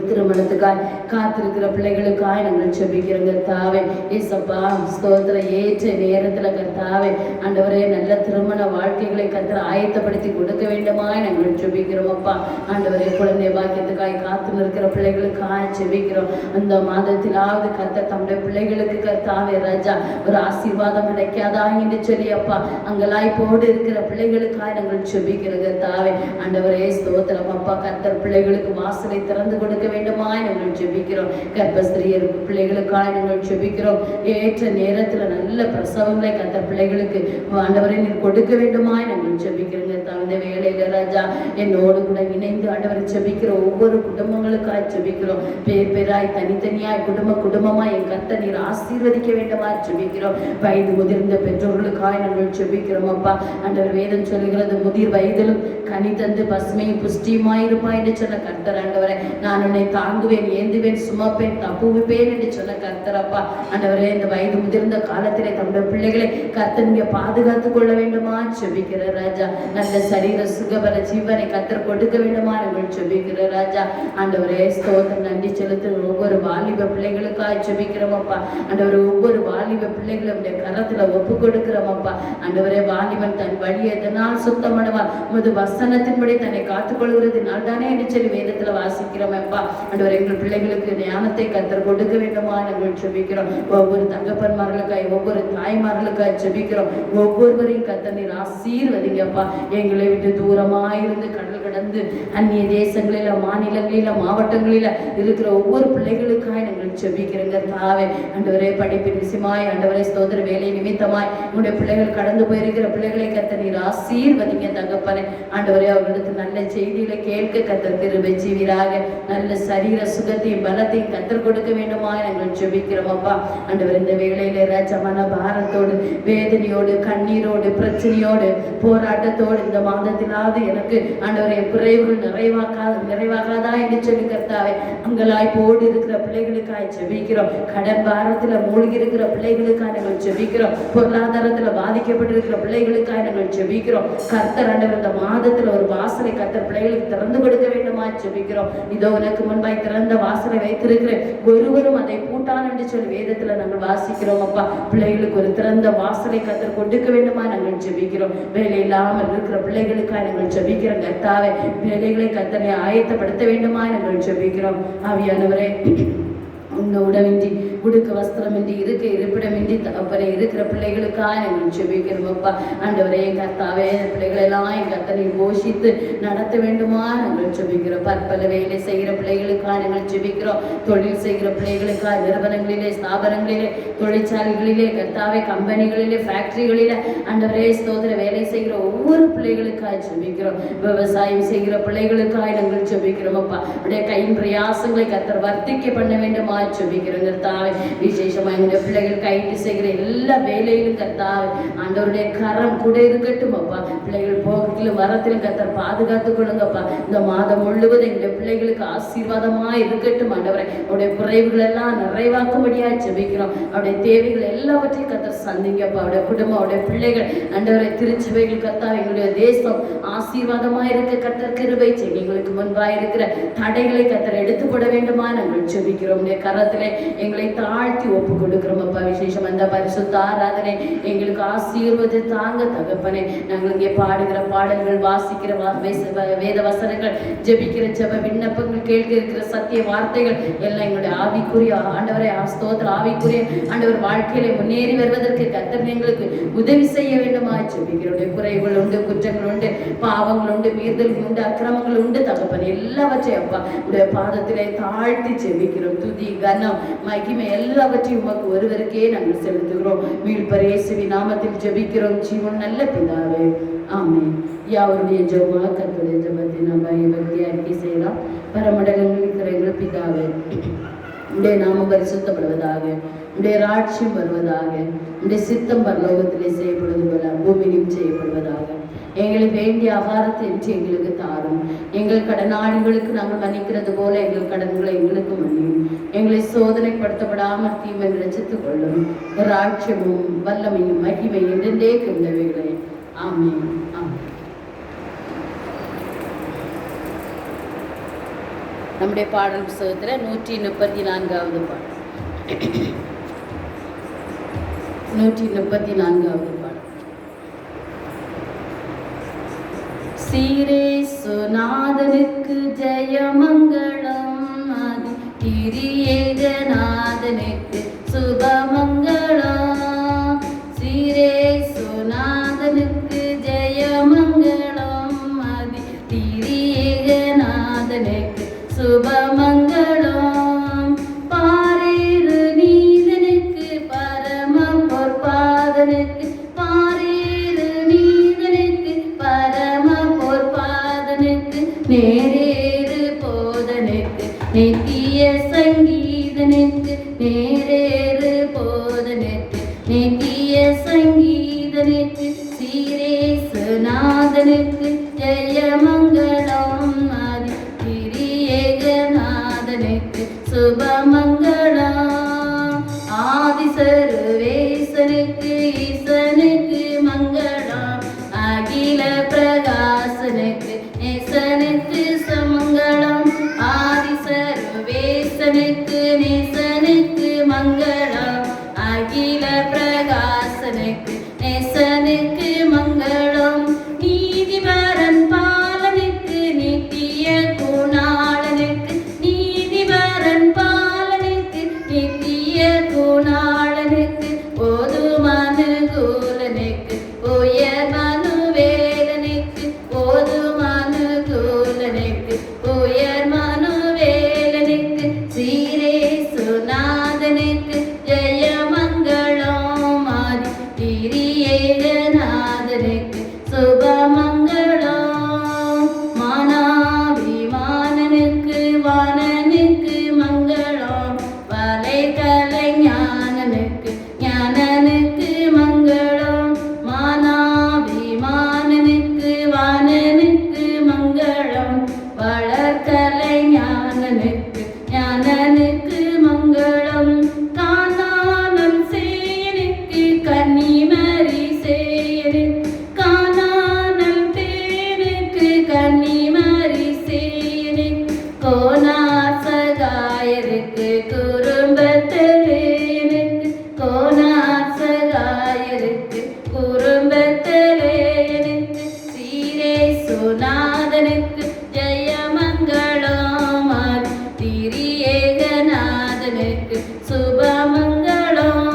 திருமணத்துக்காய் காத்திருக்கிற பிள்ளைகளுக்காய் நாங்கள் ஜெபிக்கிறோங்க தாவே. ஏசப்பா ஸ்தோத்திரம். ஏற்ற நேரத்துல கர்த்தாவே ஆண்டவரே நல்ல திருமண வாழ்க்கைகளை கர்த்தர் ஆயத்தப்படுத்தி கொடுக்க வேண்டுமா நாங்கள் ஜெபிக்கிறோம் அப்பா. ஆண்டவரே குழந்தை பாக்கியத்துக்காய் காத்து நிற்கிற பிள்ளைகளுக்காய் ஜெபிக்கிறோம். அந்த மாதத்திலாவது கர்த்தர் தம்முடைய பிள்ளைகளுக்கு கர்த்தாவே ராஜா ஒரு ஆசீர்வாதம் கிடைக்காதா என்று சொல்லி அப்பா அங்கலாய் போடு இருக்கிற பிள்ளைகளுக்காய் நாங்கள் ஜெபிக்கிறோங்க தாவே. ஆண்டவரே ஸ்தோத்திரம் அப்பா. கர்த்தர் பிள்ளைகளுக்கு வாசலை திறந்து கொடுக்க வேண்டுமா நாங்கள் ஜெபிக்கிறோம். கர்ப்பஸ்திரியருக்கு பிள்ளைகளுக்காக நாங்கள் ஜெபிக்கிறோம். ஏற்ற நேரத்துல நல்ல பிரசவங்களை கர்த்தர் பிள்ளைகளுக்கு ஆண்டவரை நீர் கொடுக்க வேண்டுமா நாங்கள் ஜெபிக்கிறோங்க. இந்த வேலையில ராஜா என்னோடு கூட இணைந்து ஆண்டவரை ஜெபிக்கிற ஒவ்வொரு குடும்பங்களுக்காக ஜெபிக்கிறோம். பேர் பேராய் தனித்தனியாய் குடும்பமாய் என் கர்த்தர் நீர் ஆசீர்வதிக்க வேண்டுமா ஜெபிக்கிறோம். வயது முதிர்ந்த பெற்றோர்களுக்காக நாங்கள் ஜெபிக்கிறோம் அப்பா. ஆண்டவர் வேதம் சொல்லுகிறது முதிர் வயதிலும் கனி தந்து பசுமையும் புஷ்டியுமாயிருப்பாய் என்று சொன்ன கர்த்தர் ஆண்டவரை. நான் உன்னை தாங்குவேன், ஏந்துவேன், சுமப்பேன், தப்புவிப்பேன் என்று சொன்ன கர்த்தர் அப்பா. ஆண்டவரே இந்த வயது முதிர்ந்த காலத்திலே தம்முடைய பிள்ளைகளை கர்த்தர் நீங்க பாதுகாத்துக் கொள்ள வேண்டுமா ஜெபிக்கிற ராஜா. நல்ல சரீர சுகபல ஜீவனை கர்த்தர் கொடுக்க வேண்டுமா நாங்கள் ஜெபிக்கிற ராஜா. ஆண்டவரே ஸ்தோத்திரம். நன்றி செலுத்து ஒவ்வொரு வாலிப பிள்ளைகளுக்காக ஜெபிக்கிறோம் அப்பா. ஆண்டவரே ஒவ்வொரு வாலிப பிள்ளைகளுடைய கரத்துல ஒப்பு கொடுக்கிறோம் அப்பா. ஆண்டவரே வாலிபன் தன் வழியை எதனால் சுத்தமானவா உமது வசனத்தின்படி தன்னை காத்துக்கொள்கிறது நாள் தானே என்று சொல்லி வேதத்துல வாசிக்கிறோம் அப்பா. ஆண்டவரே எங்கள் பிள்ளைகளுக்கு ஞானத்தை கர்த்தர் கொடுக்க வேண்டுமா நாங்கள் ஜெபிக்கிறோம். ஒவ்வொரு தகப்பன்மார்களுக்காய் ஒவ்வொரு தாய்மார்களுக்காய் ஜெபிக்கிறோம். ஒவ்வொருவரையும் கர்த்தர் நீர் ஆசீர்வதிங்கப்பா. எங்களை விட்டு தூரமா தூரமாயிருந்து கடல் கடந்து அந்நிய தேசங்களில, மாநிலங்களில, மாவட்டங்களில இருக்கிற ஒவ்வொரு பிள்ளைகளுக்காக நாங்கள் ஜெபிக்கிறோங்க தாவே. ஆண்டவரே, படிப்பின் விஷயமாய், ஆண்டவரே ஸ்தோத்திர, வேலை நிமித்தமாய் உங்களுடைய பிள்ளைகள் கடந்து போயிருக்கிற பிள்ளைகளை கர்த்தர் நீர் ஆசீர்வதிங்க தகப்பனே. ஆண்டவரே, அவர்களுக்கு நல்ல செய்திகளை கேட்க கர்த்தர் கிருபை செய்வீராக. நல்ல சரீர சுகத்தையும் பலத்தையும் கர்த்தர் கொடுக்க வேண்டுமா நாங்கள் ஜெபிக்கிறோம் அப்பா. ஆண்டவர், இந்த வேளையில ராஜமான பாரத்தோடு, வேதனையோடு, கண்ணீரோடு, பிரச்சனையோடு, போராட்டத்தோடு இந்த மாதத்திலாவது எனக்கு ஆண்டவரை குறைவுகள் நிறைவாகாதா என்று சொல்லி கர்த்தாவே அங்கலாய்ப்போடு இருக்கிற பிள்ளைகளுக்காக ஜெபிக்கிறோம். கடன் பாரத்துல மூழ்கி இருக்கிற பிள்ளைகளுக்காக நாங்கள் ஜெபிக்கிறோம். பொருளாதாரத்துல பாதிக்கப்பட்டிருக்கிற பிள்ளைகளுக்காக நாங்கள் ஜெபிக்கிறோம். கர்த்தர் ஆண்டவர் இந்த மாதத்துல ஒரு வாசலை கர்த்தர் பிள்ளைகளுக்கு திறந்து கொடுக்க வேண்டுமா ஜெபிக்கிறோம். இதோ உனக்கு முன்பாய் திறந்த வாசலை வைத்திருக்கிற ஒருவரும் அதை பூட்டான் என்று சொல்லி வேதத்துல நாங்கள் வாசிக்கிறோம் அப்பா. பிள்ளைகளுக்கு ஒரு திறந்த வாசலை கர்த்தர் கொடுக்க வேண்டுமா நாங்கள் ஜெபிக்கிறோம். வேலை இல்லாமல் இருக்கிற பிள்ளைகளுக்காக நாங்கள் ஜெபிக்கிறோம் கர்த்தாவே. வேலைகளை கர்த்தரை ஆயத்தப்படுத்த வேண்டுமா நாங்கள் ஜெபிக்கிறோம். ஆவியானவரே, உங்க உடவின்றி உடுக்க வஸ்திரமின்றி இருக்க இருப்பிடமின்றி தகப்பனே இருக்கிற பிள்ளைகளுக்காக நாங்கள் ஜெபிக்கிறோம் அப்பா. ஆண்டவரே கர்த்தாவே, பிள்ளைகள் எல்லாம் என் கர்த்தரை போஷித்து நடத்த வேண்டுமா நாங்கள் ஜெபிக்கிறோம். பற்பல வேலை செய்கிற பிள்ளைகளுக்காக நாங்கள் ஜெபிக்கிறோம். தொழில் செய்கிற பிள்ளைகளுக்காக நிறுவனங்களிலே, ஸ்தாபனங்களிலே, தொழிற்சாலைகளிலே, கர்த்தாவே கம்பெனிகளிலே, ஃபேக்டரிகளிலே, ஆண்டவரே ஸ்தோத்திர, வேலை செய்கிற ஒவ்வொரு பிள்ளைகளுக்காக ஜெபிக்கிறோம். விவசாயம் செய்கிற பிள்ளைகளுக்காக நாங்கள் ஜெபிக்கிறோம் அப்பா. அப்படியே கையின் பிரயாசங்களை கர்த்தர் வர்த்திக்க பண்ண வேண்டுமா ஜெபிக்கிறோம் கர்த்தாவே. விசேஷமா எங்களுடைய பிள்ளைகள் கைட்டு செய்கிற எல்லா வேலையிலும் கர்த்தாவே ஆண்டவருடைய கரம் கூட இருக்கட்டும் அப்பா. பிள்ளைகள் போகத்திலும் வரத்திலும் கர்த்தர் பாதுகாத்துக் கொள்ளுங்கப்பா. இந்த மாதம் முழுவதும் எங்களுடைய பிள்ளைகளுக்கு ஆசீர்வாதமா இருக்கட்டும் ஆண்டவரை. அவருடைய குறைவுகள் எல்லாம் நிறைவாக்கும்படியா ஜெபிக்கிறோம். அவருடைய தேவைகள் எல்லாவற்றையும் கர்த்தர் சந்திங்கப்பா. அவருடைய குடும்பம், அவருடைய பிள்ளைகள், ஆண்டவரை திருச்சபைகள் கர்த்தாவே, எங்களுடைய தேசம் ஆசீர்வாதமா இருக்க கர்த்தர் கிருபை செய்யுங்க. எங்களுக்கு முன்பாக இருக்கிற தடைகளை கர்த்தர் எடுத்து போட வேண்டுமா நாங்கள் ஜெபிக்கிறோம். கரத்திலே எங்களை தாழ்த்தி ஒப்பு கொடுக்கிறோம் அப்பா. விசேஷம் அந்த பரிசுத்த ஆராதனை எங்களுக்கு ஆசீர்வதி தாங்க தகப்பனே. நாங்கள் இங்கே பாடுகிற பாடல்கள், வாசிக்கிற வேத வசனங்கள், ஜெபிக்கிற ஜெப விண்ணப்பங்கள், கேட்க இருக்கிற சத்திய வார்த்தைகள் எல்லாம் எங்களுடைய ஆவிக்குரிய ஆண்டவரை ஸ்தோத்திர ஆவிக்குரிய ஆண்டவர் வாழ்க்கையில முன்னேறி வருவதற்கு கர்த்தர் எங்களுக்கு உதவி செய்ய வேண்டுமா ஜெபிக்கிறோம். குறைகள் உண்டு, குற்றங்கள் உண்டு, பாவங்கள் உண்டு, மீறுதல்கள் உண்டு, அக்கிரமங்கள் உண்டு தகப்பனே. எல்லாவற்றையும் அப்பா உடைய பாதத்திலே தாழ்த்தி ஜெபிக்கிறோம். துதி, கனம், மகிமை எல்லாவற்றையும் உமக்கு ஒருவருக்கே நாங்கள் செலுத்துகிறோம். மீட்பர் இயேசுவின் நாமத்தில் ஜெபிக்கிறோம் ஜீவன் நல்ல பிதாவே, ஆமென். யாவருடைய ஜெபமாக கர்த்தருடைய ஜெபத்தை நாம் பயபக்தி அறிக்கை செய்யலாம். பரமண்டலங்களில் இருக்கிற எங்கள் பிதாவே, உடைய நாமம் பரிசுத்தப்படுவதாக, உடைய ராட்சியம் வருவதாக, உடைய சித்தம் பரலோகத்திலே செய்யப்படுவது போல பூமியிலும் செய்யப்படுவதாக. எங்களுக்கு வேண்டிய ஆகாரத்தை என்று எங்களுக்கு தாரும். எங்கள் கடனாளிகளுக்கு நாங்கள் மன்னிக்கிறது போல எங்கள் கடன்களை எங்களுக்கு மன்னியும். எங்களை சோதனைப்படுத்தப்படாமல் தீமை ரசித்துக் கொள்ளும். ராட்சியமும் வல்லமையும் மகிமை என்றே கொண்டவைகளே, ஆமென். நம்முடைய பாடல் புத்தகத்தில் 134வது பாடல் 134வது பாடல். சீரேசுநாதனுக்கு ஜெயமங்களம், ஆதி திரியேகநாதனுக்கு சுபமங்களம். சீரேசுநாதனுக்கு ஜெயமங்களம், ஆதி திரியேகநாதனுக்கு சுபமங்களம். பாரேறு நீதனுக்கு பரம பொற்பாதனுக்கு, பாரேறு நீதனுக்கு பரம பொற்பாதனுக்கு, நேரேறு போதனுக்கு நித்திய சங்கீதனுக்கு, நேரேறு போதனுக்கு நித்திய சங்கீதனுக்கு, சீரேசுநாதனுக்கு ஜெயமங்களம், ஆதி திரியேகநாதனுக்கு சுபமங்களம். ஆதிசர்வேசனுக்கு ஈசனுக்கு மங்களம், அகில பிரகாசனுக்கு நேசனுக்கு சமங்களம். ஆதிசர்வேசனுக்கு நேசனுக்கு மங்களம், இருக்கு குறும்பத்தில் எனக்கு கோணாசகாய் இருக்கு குறும்பத்தில் எனக்கு சீரே சுநாதனுக்கு ஜெயமங்களம் திரியேகநாதனுக்கு சுபமங்களம்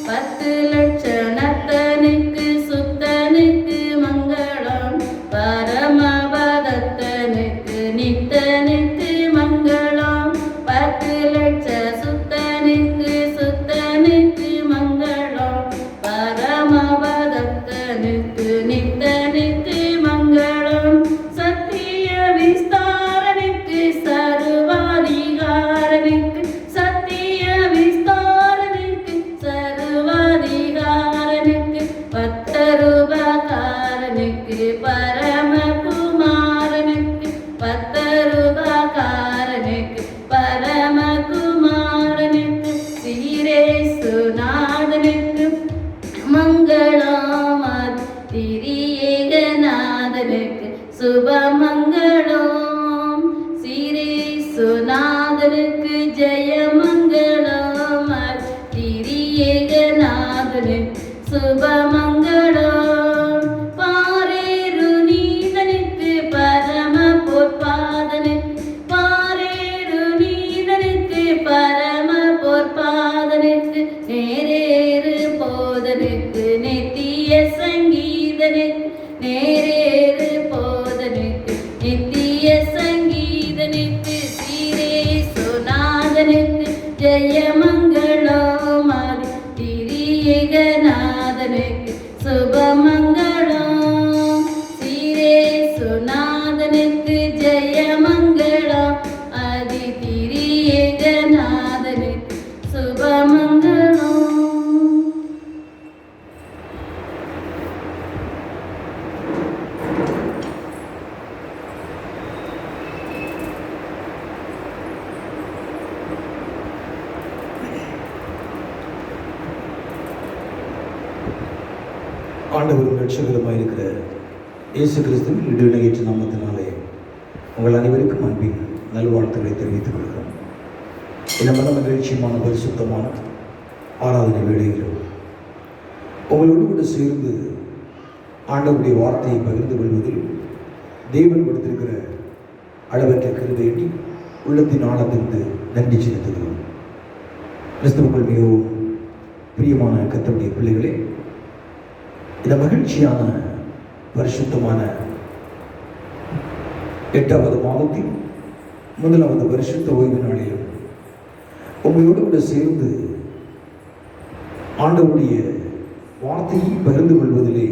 10 லட்சணத்தனுக்கு சுத்தனுக்கு மங்களம் பரமபதத்தனுக்கு நித்தனுக்கு மங்களம் 10 லட்ச சுத்தனுக்கு சுத்தனுக்கு மங்களம் பரமபதத்தனுக்கு நித்தனுக்கு மங்களம் சத்திய விஸ்தாரனுக்கு சர்வாதிகாரனுக்கு சத்திய விஸ்தாரனுக்கு சர்வாதிகாரனுக்கு பத்தருபகாரனுக்கு பரமகுமாரனுக்கு பத்தருபகாரனுக்கு பரமகுமாரனுக்கு சீரேசுநாதனுக்கு மங்களம் திரியேகநாதனுக்கு சுபமங்களம் சீரேசுநாதனுக்கு ஜெயமங்களம் திரியேகநாதனுக்கு சுபமங்களம் பாரேரு நீதனுக்கு பரம பொற்பாதனுக்கு பாரேரு நீதனுக்கு பரம பொற்பாதனுக்கு நேரேறு போதனுக்கு நித்திய சங்கீதனுக்கு நேரேறு போதனுக்கு நித்திய சங்கீதனுக்கு சீரேசுநாதனுக்கு ஜெயமங்களம் திரியேகநாதனுக்கு சுபமங்களம் சீரேசுநாதனுக்கு ஜெயமங்களம் திரியேகநாதனுக்கு சுபமங்களம். ஆண்டவரும் ரட்சகருமாயிருக்கிற இயேசு கிறிஸ்துவின் இடையிடையற்ற நாமத்தினாலே உங்கள் அனைவருக்கும் அன்பின் நல்வாழ்த்துக்களை தெரிவித்துக் கொள்கிறோம். இந்த மன மகிழ்ச்சியமான பரிசுத்தமான ஆராதனை வேளையிலும் உங்களோடு கூட சேர்ந்து ஆண்டவருடைய வார்த்தையை பகிர்ந்து கொள்வதில் தேவன் கொடுத்திருக்கிற அளவற்ற கிருபை எண்ணி உள்ளத்தின் ஆழத்திலிருந்து நன்றி செலுத்துகிறோம். கிறிஸ்துவுக்குள் மிகவும் பிரியமான கர்த்தருடைய பிள்ளைகளே, இந்த மகிழ்ச்சியான பரிசுத்தமான 8வது மாதத்தில் 1வது பரிசுத்த ஓய்வு நாளிலும் உங்களோடு கூட சேர்ந்து ஆண்டவருடைய வார்த்தையை பகிர்ந்து கொள்வதிலே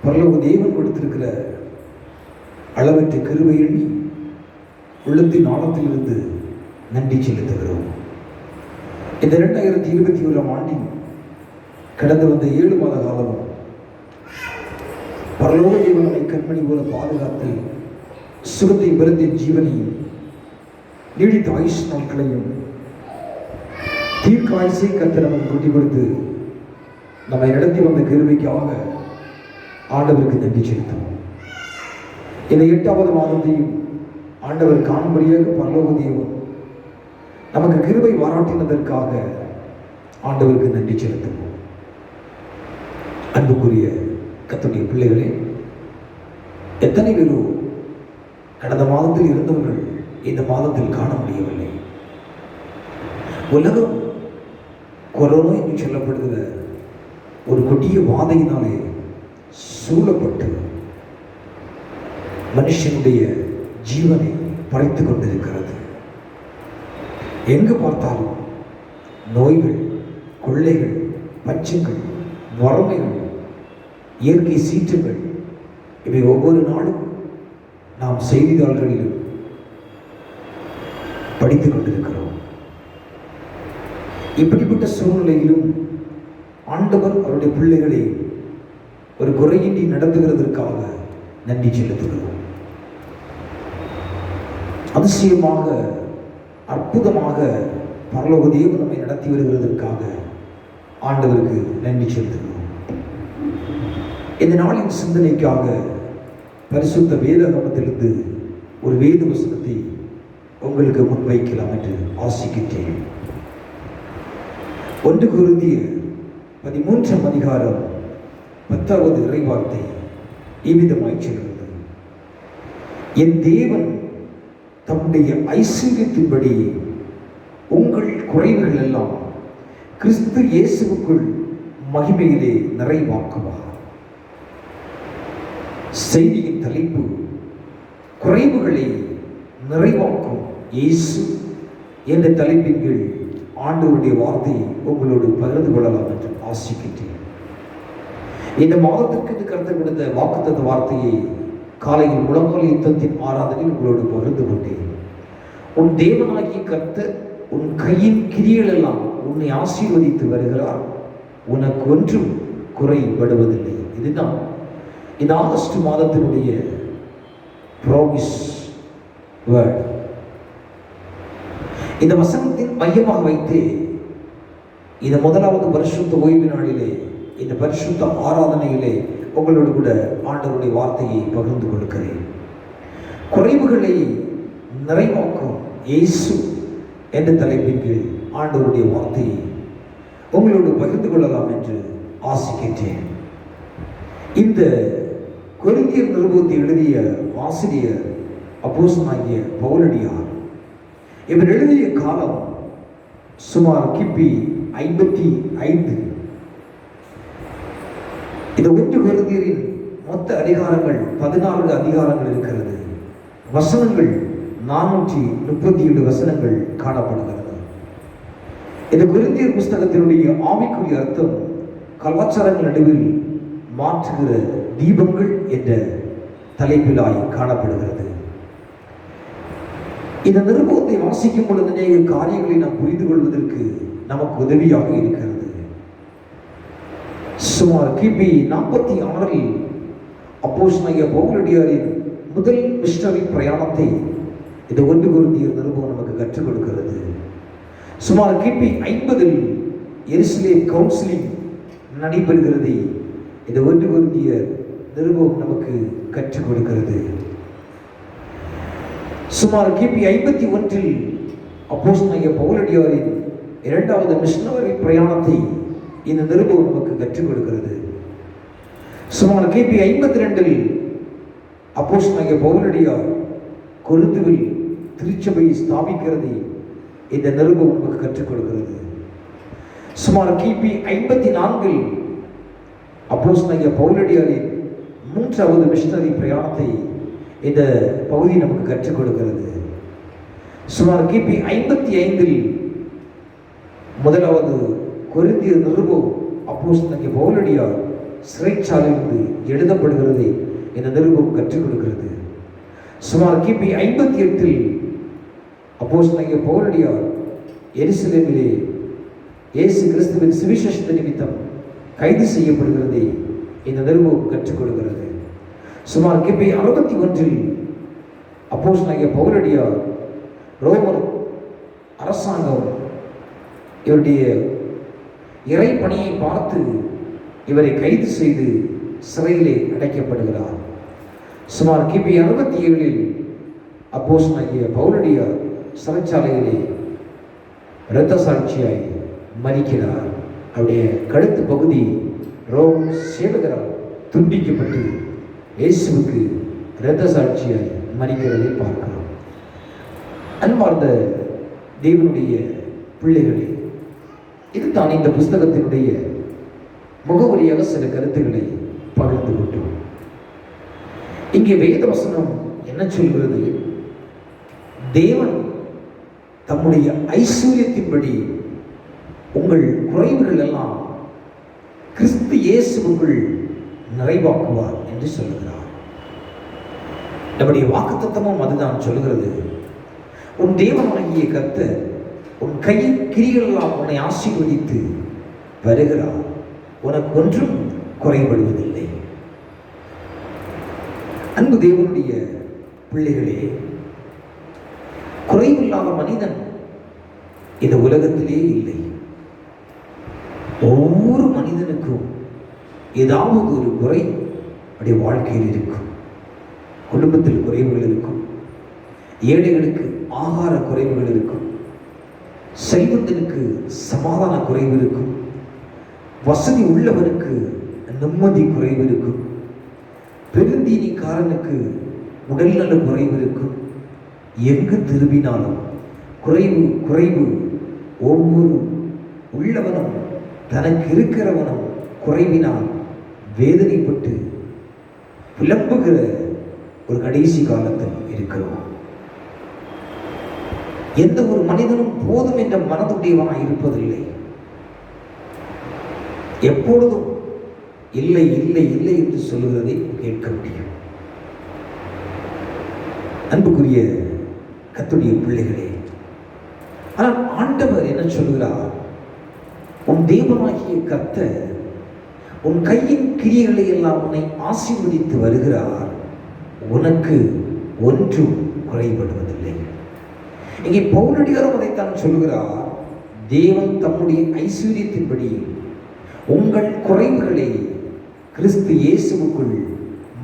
பரலோக தேவன் கொடுத்திருக்கிற அளவற்ற கிருபை எண்ணி உள்ளத்தின் ஆழத்திலிருந்து நன்றி செலுத்துகிறோம். இந்த 2021ஆம் ஆண்டின் கடந்து வந்த 7 மாத காலமும் பரலோக தேவனை கண்மணி போல பாதுகாத்து சுகத்தை பெருத்தின் ஜீவனையும் நீடித்த ஆயுஷ் நாட்களையும் தீர்க்க ஆயுசை கர்த்தர் நமக்கு கூட்டி கொடுத்து நம்மை நடத்தி வந்த கிருபைக்காக ஆண்டவருக்கு நன்றி செலுத்துவோம். இந்த 8வது மாதத்தையும் ஆண்டவர் காணும்படியாக பரலோக தேவன் நமக்கு கிருபை பாராட்டினதற்காக ஆண்டவருக்கு நன்றி செலுத்துவோம். அன்புக்குரிய கர்த்தருடைய பிள்ளைகளே, எத்தனை பேரோ கடந்த மாதத்தில் இருந்தவர்கள் இந்த மாதத்தில் காண முடியவில்லை. உலகம் கொரோனா என்று சொல்லப்படுகிற ஒரு கொடிய வாதையினாலே சூழப்பட்டு மனுஷனுடைய ஜீவனை பறித்துக் கொண்டிருக்கிறது. எங்கு பார்த்தாலும் நோய்கள், கொள்ளைகள், பஞ்சங்கள், வறுமைகள், இயற்கை சீற்றங்கள், இவை ஒவ்வொரு நாளும் நாம் செய்தித்தாள்களிலும் படித்துக் கொண்டிருக்கிறோம். இப்படிப்பட்ட சூழ்நிலையிலும் ஆண்டவர் அவருடைய பிள்ளைகளை ஒரு குறையின்றி நடத்துகிறதற்காக நன்றி செலுத்துகிறோம். அதிசயமாக அற்புதமாக பரலோக தேவன் நம்மை நடத்தி வருகிறதற்காக ஆண்டவருக்கு நன்றி செலுத்துகிறோம். இந்த நாளின் சிந்தனைக்காக பரிசுத்த வேதாகமத்திலிருந்து ஒரு வேத வசனத்தை உங்களுக்கு முன்வைக்கலாம் என்று ஆசிக்கின்றேன். 1 கொரிந்தியர் 13ஆம் அதிகாரம் 10வது இறைவார்த்தை இவ்விதமாய் சொல்கிறது: என் தேவன் தம்முடைய ஐஸ்வர்யத்தின்படி உங்கள் குறைவுகள் எல்லாம் கிறிஸ்து இயேசுவுக்குள் மகிமையிலே நிறைவாக்குவார். செய்தியின் தலைப்பு: குறைவுகளை நிறைவாக்கும் இயேசு என்ற தலைப்பின் கீழ் ஆண்டவருடைய வார்த்தையை உங்களோடு பகிர்ந்து கொள்ளலாம் என்று ஆசிக்கின்றேன். இந்த மாதத்திற்கு கருத்து கொடுத்த வாக்குத்தத்த வார்த்தையை காலையில் முழங்கால் யுத்தத்தின் ஆராதனையில் உங்களோடு பகிர்ந்து கொண்டேன். உன் தேவனாகிய கர்த்தர் உன் கையின் கிரியைகள் எல்லாம் உன்னை ஆசீர்வதித்து வருகிறார், உனக்கு ஒன்றும் குறைபடுவதில்லை. இதுதான் இந்த ஆகஸ்ட் மாதத்தினுடைய ப்ராமிஸ் வேர்ட். இந்த வசனத்தின் மையமாக வைத்து இந்த முதலாவது பரிசுத்த ஓய்வு நாளிலே, இந்த பரிசுத்த ஆராதனையிலே உங்களோடு கூட ஆண்டவருடைய வார்த்தையை பகிர்ந்து கொள்கிறேன். குறைவுகளை நிறைவாக்கும் இயேசு என்ற தலைப்பின் கீழ் ஆண்டவருடைய வார்த்தையை உங்களோடு பகிர்ந்து கொள்ளலாம் என்று ஆசிக்கின்றேன். இந்த கொரிந்தியர் நிருபத்தை எழுதிய ஆசிரியர் அப்போஸ்தலனாகிய பவுலடியார். இவர் எழுதிய காலம் சுமார் கிபி 55. இந்த 1 கொரிந்தியரின் மொத்த அதிகாரங்கள் 14 அதிகாரங்கள் இருக்கிறது. வசனங்கள் 437 வசனங்கள் காணப்படுகிறது. இந்த கொரிந்தியர் புஸ்தகத்தினுடைய ஆவிக்குரிய அர்த்தம் கலாச்சாரங்கள் நடுவில் மாற்றுகிற தீபங்கள் என்ற தலைப்பிலாய் காணப்படுகிறது. இந்த நிருபத்தை வாசிக்கும் பொழுது அநேக காரியங்களை நாம் புரிந்து கொள்வதற்கு நமக்கு உதவியாக இருக்கிறது. சுமார் கிபி 46 அப்போஸ்தலனாகிய பவுலடியாரின் முதல் மிஷனரி பிரயாணத்தை இந்த 1 கொரிந்தியர் நிருபம் நமக்கு கற்றுக் கொடுக்கிறது. சுமார் கிபி 50 எருசலேம் கவுன்சிலிங் நடைபெறுகிறது. இந்த 1 கொரிந்தியர் நிருபம் நமக்கு கற்றுக் கொடுக்கிறது. சுமார் கிபி 51 அப்போஸ்தலனாகிய பவுலடியாரின் 2வது மிஷனரி பிரயாணத்தை இந்த நிருபம் நமக்கு கற்றுக் கொடுக்கிறது. சுமார் கிபி 52 அப்போஸ்தலனாகிய பவுலடியார் கொரிந்துவில் திருச்சபையை ஸ்தாபிக்கிறதை இந்த நிருபம் நமக்கு கற்றுக் கொடுக்கிறது. சுமார் கிபி 54 அப்போஸ்தலனாகிய பவுலடியாரின் 3வது மிஷனரி பிரயாணத்தை இந்த பகுதி நமக்கு கற்றுக் கொடுக்கிறது. சுமார் கிபி 55 முதலாவது கொரிந்தியர் நிருபம் அப்போஸ்தலனாகிய பவுலடியார் சிறைச்சாலையிலிருந்து எழுதப்படுகிறதை இந்த நிருபம் கற்றுக் கொடுக்கிறது. சுமார் கிபி 58 அப்போஸ்தலனாகிய பவுலடியார் எருசலேமிலே இயேசு கிறிஸ்துவின் சுவிசேஷ நிமித்தம் கைது செய்யப்படுகிறதை இந்த நிருபம் கற்றுக் கொடுக்கிறது. சுமார் கிபி 61 அப்போஸ்தலனாகிய பவுலடியார் ரோமர் அரசாங்கம் இவருடைய இறை பணியை பார்த்து இவரை கைது செய்து சிறையிலே அடைக்கப்படுகிறார். சுமார் கிபி 67 அப்போஸ்தலனாகிய பவுலடியார் சிறைச்சாலையிலே இரத்த சாட்சியாய் மரிக்கிறார். அவருடைய கழுத்து பகுதி ரோம் சேவகரால் துண்டிக்கப்பட்டு இயேசுவுக்கு இரத்த சாட்சியாய் மரிக்கிறதை பார்க்கிறோம். அன்பார்ந்த தேவனுடைய பிள்ளைகளே, இதுதான் இந்த புஸ்தகத்தினுடைய முகவரியாக சில கருத்துக்களை பகிர்ந்து கொண்டோம். இங்கே வேதவசனம் என்ன சொல்கிறது? தேவன் தம்முடைய ஐஸ்வர்யத்தின்படி உங்கள் குறைவுகள் எல்லாம் கிறிஸ்து இயேசுவுக்குள் நிறைவாக்குவார் என்று சொல்லுகிறார். நம்முடைய வாக்குத்தத்தமும் அதுதான் சொல்லுகிறது. உன் தேவனாகிய கர்த்தர் உன் கையின் கிரியைகளெல்லாம் உன்னை ஆசீர்வதித்து வருகிறார், உனக்கு ஒன்றும் குறைபடுவதில்லை. அன்பு தேவனுடைய பிள்ளைகளே, குறைவில்லாத மனிதன் இந்த உலகத்திலே இல்லை. ஒவ்வொரு மனிதனுக்கும் ஏதாவது ஒரு குறை அவருடைய வாழ்க்கையில் இருக்கும். குடும்பத்தில் குறைவுகள் இருக்கும், ஏழைகளுக்கு ஆகார குறைவுகள் இருக்கும், செல்வந்தனுக்கு சமாதான குறைவு இருக்கும், வசதி உள்ளவனுக்கு நிம்மதி குறைவு இருக்கும், பெருந்தீனிக்காரனுக்கு உடல்நல குறைவு இருக்கும். எங்கு திரும்பினாலும் குறைவு குறைவு. ஒவ்வொரு உள்ளவனும் தனக்கு இருக்கிறவனும் குறைவினால் வேதனைப்பட்டு புலம்புகிற ஒரு கடைசி காலத்தில் இருக்கிறோம். எந்த ஒரு மனிதனும் போதும் என்ற மனதுடையவனாய் இருப்பதில்லை. எப்பொழுதும் இல்லை இல்லை இல்லை என்று சொல்லுவதை கேட்க முடியும். அன்புக்குரிய கர்த்தருடைய பிள்ளைகளே, ஆனால் ஆண்டவர் என்ன சொல்கிறார்? உன் தேவனாகிய கர்த்தர் உன் கையின் கிரியைகளை எல்லாம் உன்னை ஆசீர்வதித்து வருகிறார், உனக்கு ஒன்றும் குறைபடுவதில்லை. இங்கே பவுலடியாரும் அதைத்தான் சொல்கிறார். தேவன் தம்முடைய ஐஸ்வர்யத்தின்படி உங்கள் குறைவுகளை கிறிஸ்து இயேசுவுக்குள்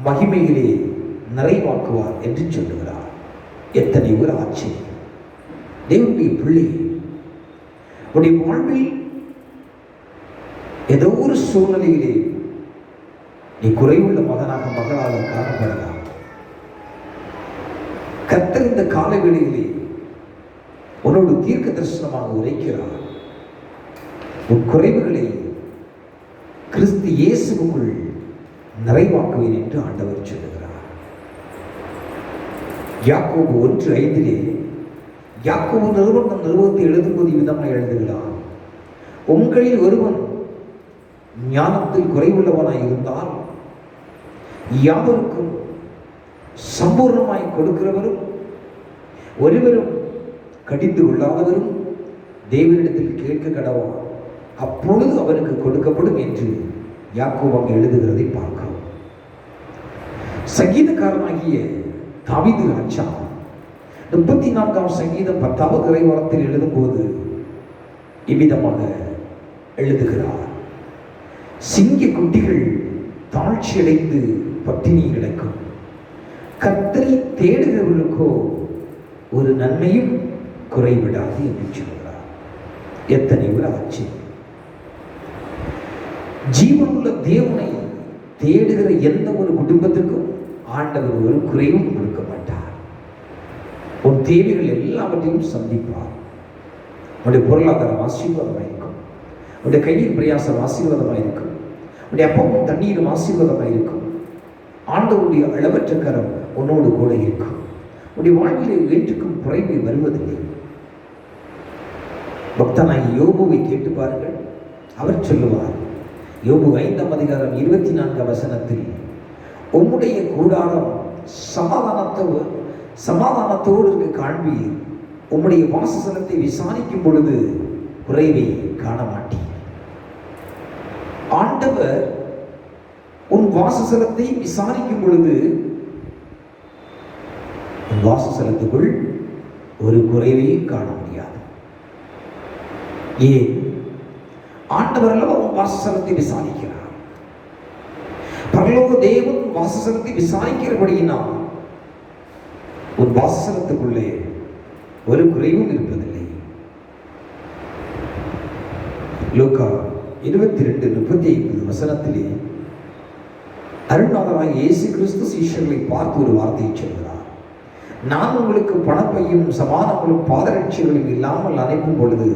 மகிமையிலே நிறைவாக்குவார் என்று சொல்லுகிறார். எத்தனை ஒரு ஆச்சரியம்! தேவனுடைய பிள்ளை, உடைய வாழ்வில் ஏதோ ஒரு சூழ்நிலையிலே நீ குறைவுள்ள மகனாக மகளாக காணப்படலாம். கர்த்தர் இந்த காலவேளையிலே உன்னோடு தீர்க்க தரிசனமாக உரைக்கிறார். உன் குறைவுகளை கிறிஸ்து இயேசுவுக்குள் நிறைவாக்குவேன் என்று ஆண்டவர் சொல்லுகிறார். யாக்கோபு 1:5 யாக்கோபு நிறுவனத்தை எழுதும்போது விதமாக எழுதுகிறார். உங்களில் ஒருவன் ஞானத்தில் குறைவுள்ளவனாய் இருந்தால் யாவருக்கும் சம்பூர்ணமாய் கொடுக்கிறவரும் ஒருவரும் கடிந்து கொள்ளாதவரும் தேவனிடத்தில் கேட்க கடவான், அப்பொழுது அவருக்கு கொடுக்கப்படும் என்று யாக்கோபு அங்கு எழுதுகிறதை பார்க்கிறோம். சங்கீதக்காரனாகிய தாவீது ராஜா 34ஆம் சங்கீதம் 10வது இறைவாரத்தில் எழுதும்போது இவ்விதமாக எழுதுகிறார். சிங்க குட்டிகள் தாழ்ச்சியடைந்து பட்டினி கிடக்கும், கர்த்தரை தேடுகிறவர்களுக்கோ ஒரு நன்மையும் குறைவிடாது என்று சொல்கிறார். எத்தனை ஒரு ஆச்சரியம்! ஜீவனுள்ள தேவனை தேடுகிற எந்த ஒரு குடும்பத்திற்கும் ஆண்டவர் ஒரு குறைவும் கொடுக்க மாட்டார். உன் தேவைகள் எல்லாவற்றையும் சந்திப்பார். உன்னுடைய பொருளாதாரம் ஆசீர்வாதமாக இருக்கும், உன்னுடைய கையில் பிரயாசம் ஆசீர்வாதமாக இருக்கும், உன்னுடைய அப்பமும் தண்ணீரும் ஆசீர்வாதமாக இருக்கும். ஆண்டவருடைய அளவற்ற கரம் உன்னோடு கூட இருக்கும். உன்னுடைய வாழ்விலே ஏற்றுக்கும் குறைவை வருவதில்லை. பக்தனாகி யோபுவை கேட்டு பாருங்கள். அவர் சொல்லுவார், யோபு 5ஆம் அதிகாரம் 24ஆம் வசனத்தில், உம்முடைய கூடாரம் சமாதானத்தோடு இருக்க காண்பீர், உம்முடைய வாசஸ்தலத்தை விசாரிக்கும் பொழுது குறைவை காண மாட்டீர். ஆண்டவர் உன் வாசஸ்தலத்தை விசாரிக்கும் பொழுது உன் வாசஸ்தலத்துக்குள் ஒரு குறைவையும் காண முடியாது. ஏன்? ஆண்டவர் அல்லவா உன் வாசஸ்தலத்தை விசாரிக்கிறார். பரலோக தேவன் வாசஸ்தலத்தை விசாரிக்கிறபடியினால் உன் வாசஸ்தலத்துக்குள்ளே ஒரு குறைவும் இருப்பதில்லை. லூக்கா 22:35 வசனத்திலே அருள்நாதராய் இயேசு கிறிஸ்து சீஷர்களை பார்த்து ஒரு வார்த்தையை சொல்கிறார். நான் உங்களுக்கு பணப்பையும் சமாதானங்களும் பாதரட்சிகளும் இல்லாமல் அனுப்பும் பொழுது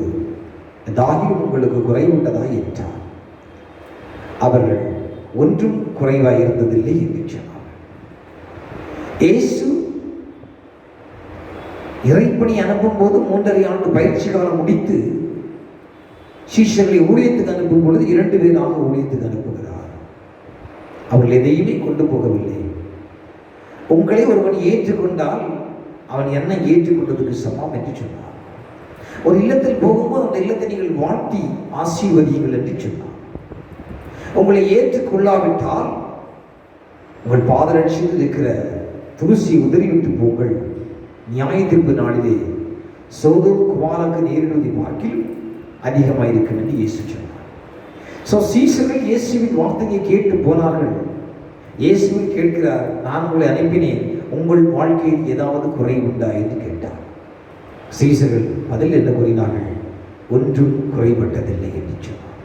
தாகியும் உங்களுக்கு குறைவுண்டதாய் என்றார். அவர்கள் ஒன்றும் குறைவாய் இருந்ததில்லை என்று சொன்னார். இயேசு இறைப்பணி அனுப்பும் போது 3.5 ஆண்டு பயிற்சி காலம் முடித்து சீஷர்களை ஊழியத்துக்கு அனுப்பும் பொழுது 2 பேராக ஊழியத்துக்கு அனுப்புகிறார். அவர்கள் எதையுமே கொண்டு போகவில்லை. உங்களை ஒருவன் ஏற்றுக்கொண்டால் அவன் என்னை ஏற்றுக்கொண்டதுக்கு சமம் என்று சொன்னார். ஒரு இல்லத்தில் போகும்போது அந்த இல்லத்தை நீங்கள் வாழ்த்தி ஆசீர்வதியுங்கள் என்று சொன்னார். உங்களை ஏற்றுக்கொள்ளாவிட்டால் உங்கள் பாதரட்சியில் இருக்கிற துருசியை உதறிவிட்டு போங்கள், நியாய தீர்ப்பு நாளிலே சோதோம் குமாராக்கு நேரிடுவதை பார்க்கிலும் அதிகமாயிருக்கும் என்று இயேசு சொன்னார். சீஷர்கள் இயேசுவின் வார்த்தையை கேட்டு போனார்கள். இயேசுவை கேட்கிறார், நான் உங்களை அனுப்பினேன், உங்கள் வாழ்க்கையில் ஏதாவது குறை உண்டா என்று கேட்டார். சீசர்கள் பதில் என்ன கூறினார்கள்? ஒன்றும் குறைபட்டதில்லை என்று சொன்னார்.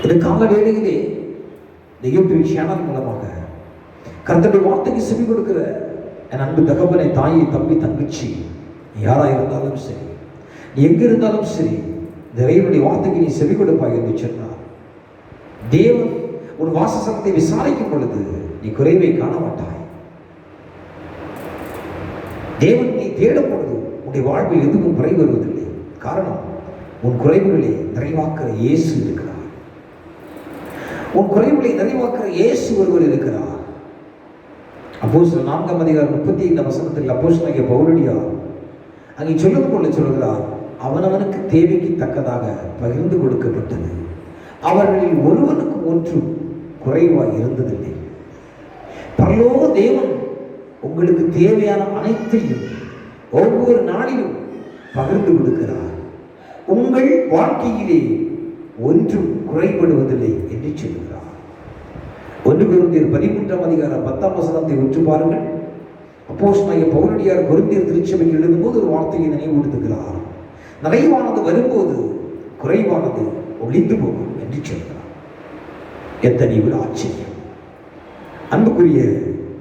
இந்த கால வேளையிலே இந்த யூடியூப் சேனல் மூலமாக கர்த்தருடைய வார்த்தைக்கு செவி கொடுக்கிற என் அன்பு தகப்பனை, தாயை, தம்பி, தங்கச்சி, யாரா இருந்தாலும் சரி, நீ எங்க இருந்தாலும் சரி, இந்த இறைவனுடைய வார்த்தைக்கு நீ செவி கொடுப்பாய் என்று சொன்னார். தேவன் உன் வாசஸ்தலத்தை விசாரிக்கும் பொழுது நீ குறைவை காண மாட்டாய். தேவன் நீ தேடும் பொழுது உன்னுடைய வாழ்வில் எதுவும் குறை வருவதில்லை. காரணம், உன் குறைவுகளை நிறைவாக்குற இயேசு இருக்கிறார். உன் குறைவுகளை நிறைவாக்குற இயேசு ஒருவர் இருக்கிறார். அப்போஸ்தலர் 4:35 அப்போஸ்தலனாகிய பவுலடியார் அங்கே சொல்லும் போல சொல்கிறார், அவனவனுக்கு தேவைக்கு தக்கதாக பகிர்ந்து கொடுக்கப்பட்டது, அவர்களில் ஒருவனுக்கு ஒன்றும் குறைவாய் இருந்ததில்லை. பரலோக தேவன் உங்களுக்கு தேவையான அனைத்தையும் ஒவ்வொரு நாளிலும் பகிர்ந்து கொடுக்கிறார். உங்கள் வாழ்க்கையிலே ஒன்றும் குறைபடுவதில்லை என்று சொல்கிறார். 1 கொரிந்தியர் 13:10 உற்று பாருங்கள். அப்போஸ்தலனாகிய பவுலடியார் கொரிந்தியர் திருச்சபைக்கு எழுதும்போது ஒரு வார்த்தையை நினைவூட்டுகிறார். நிறைவானது வரும்போது குறைவானது ஒளிந்து போகும் என்று சொல்கிறார். எத்தனை ஒரு ஆச்சரியம்! அன்புக்குரிய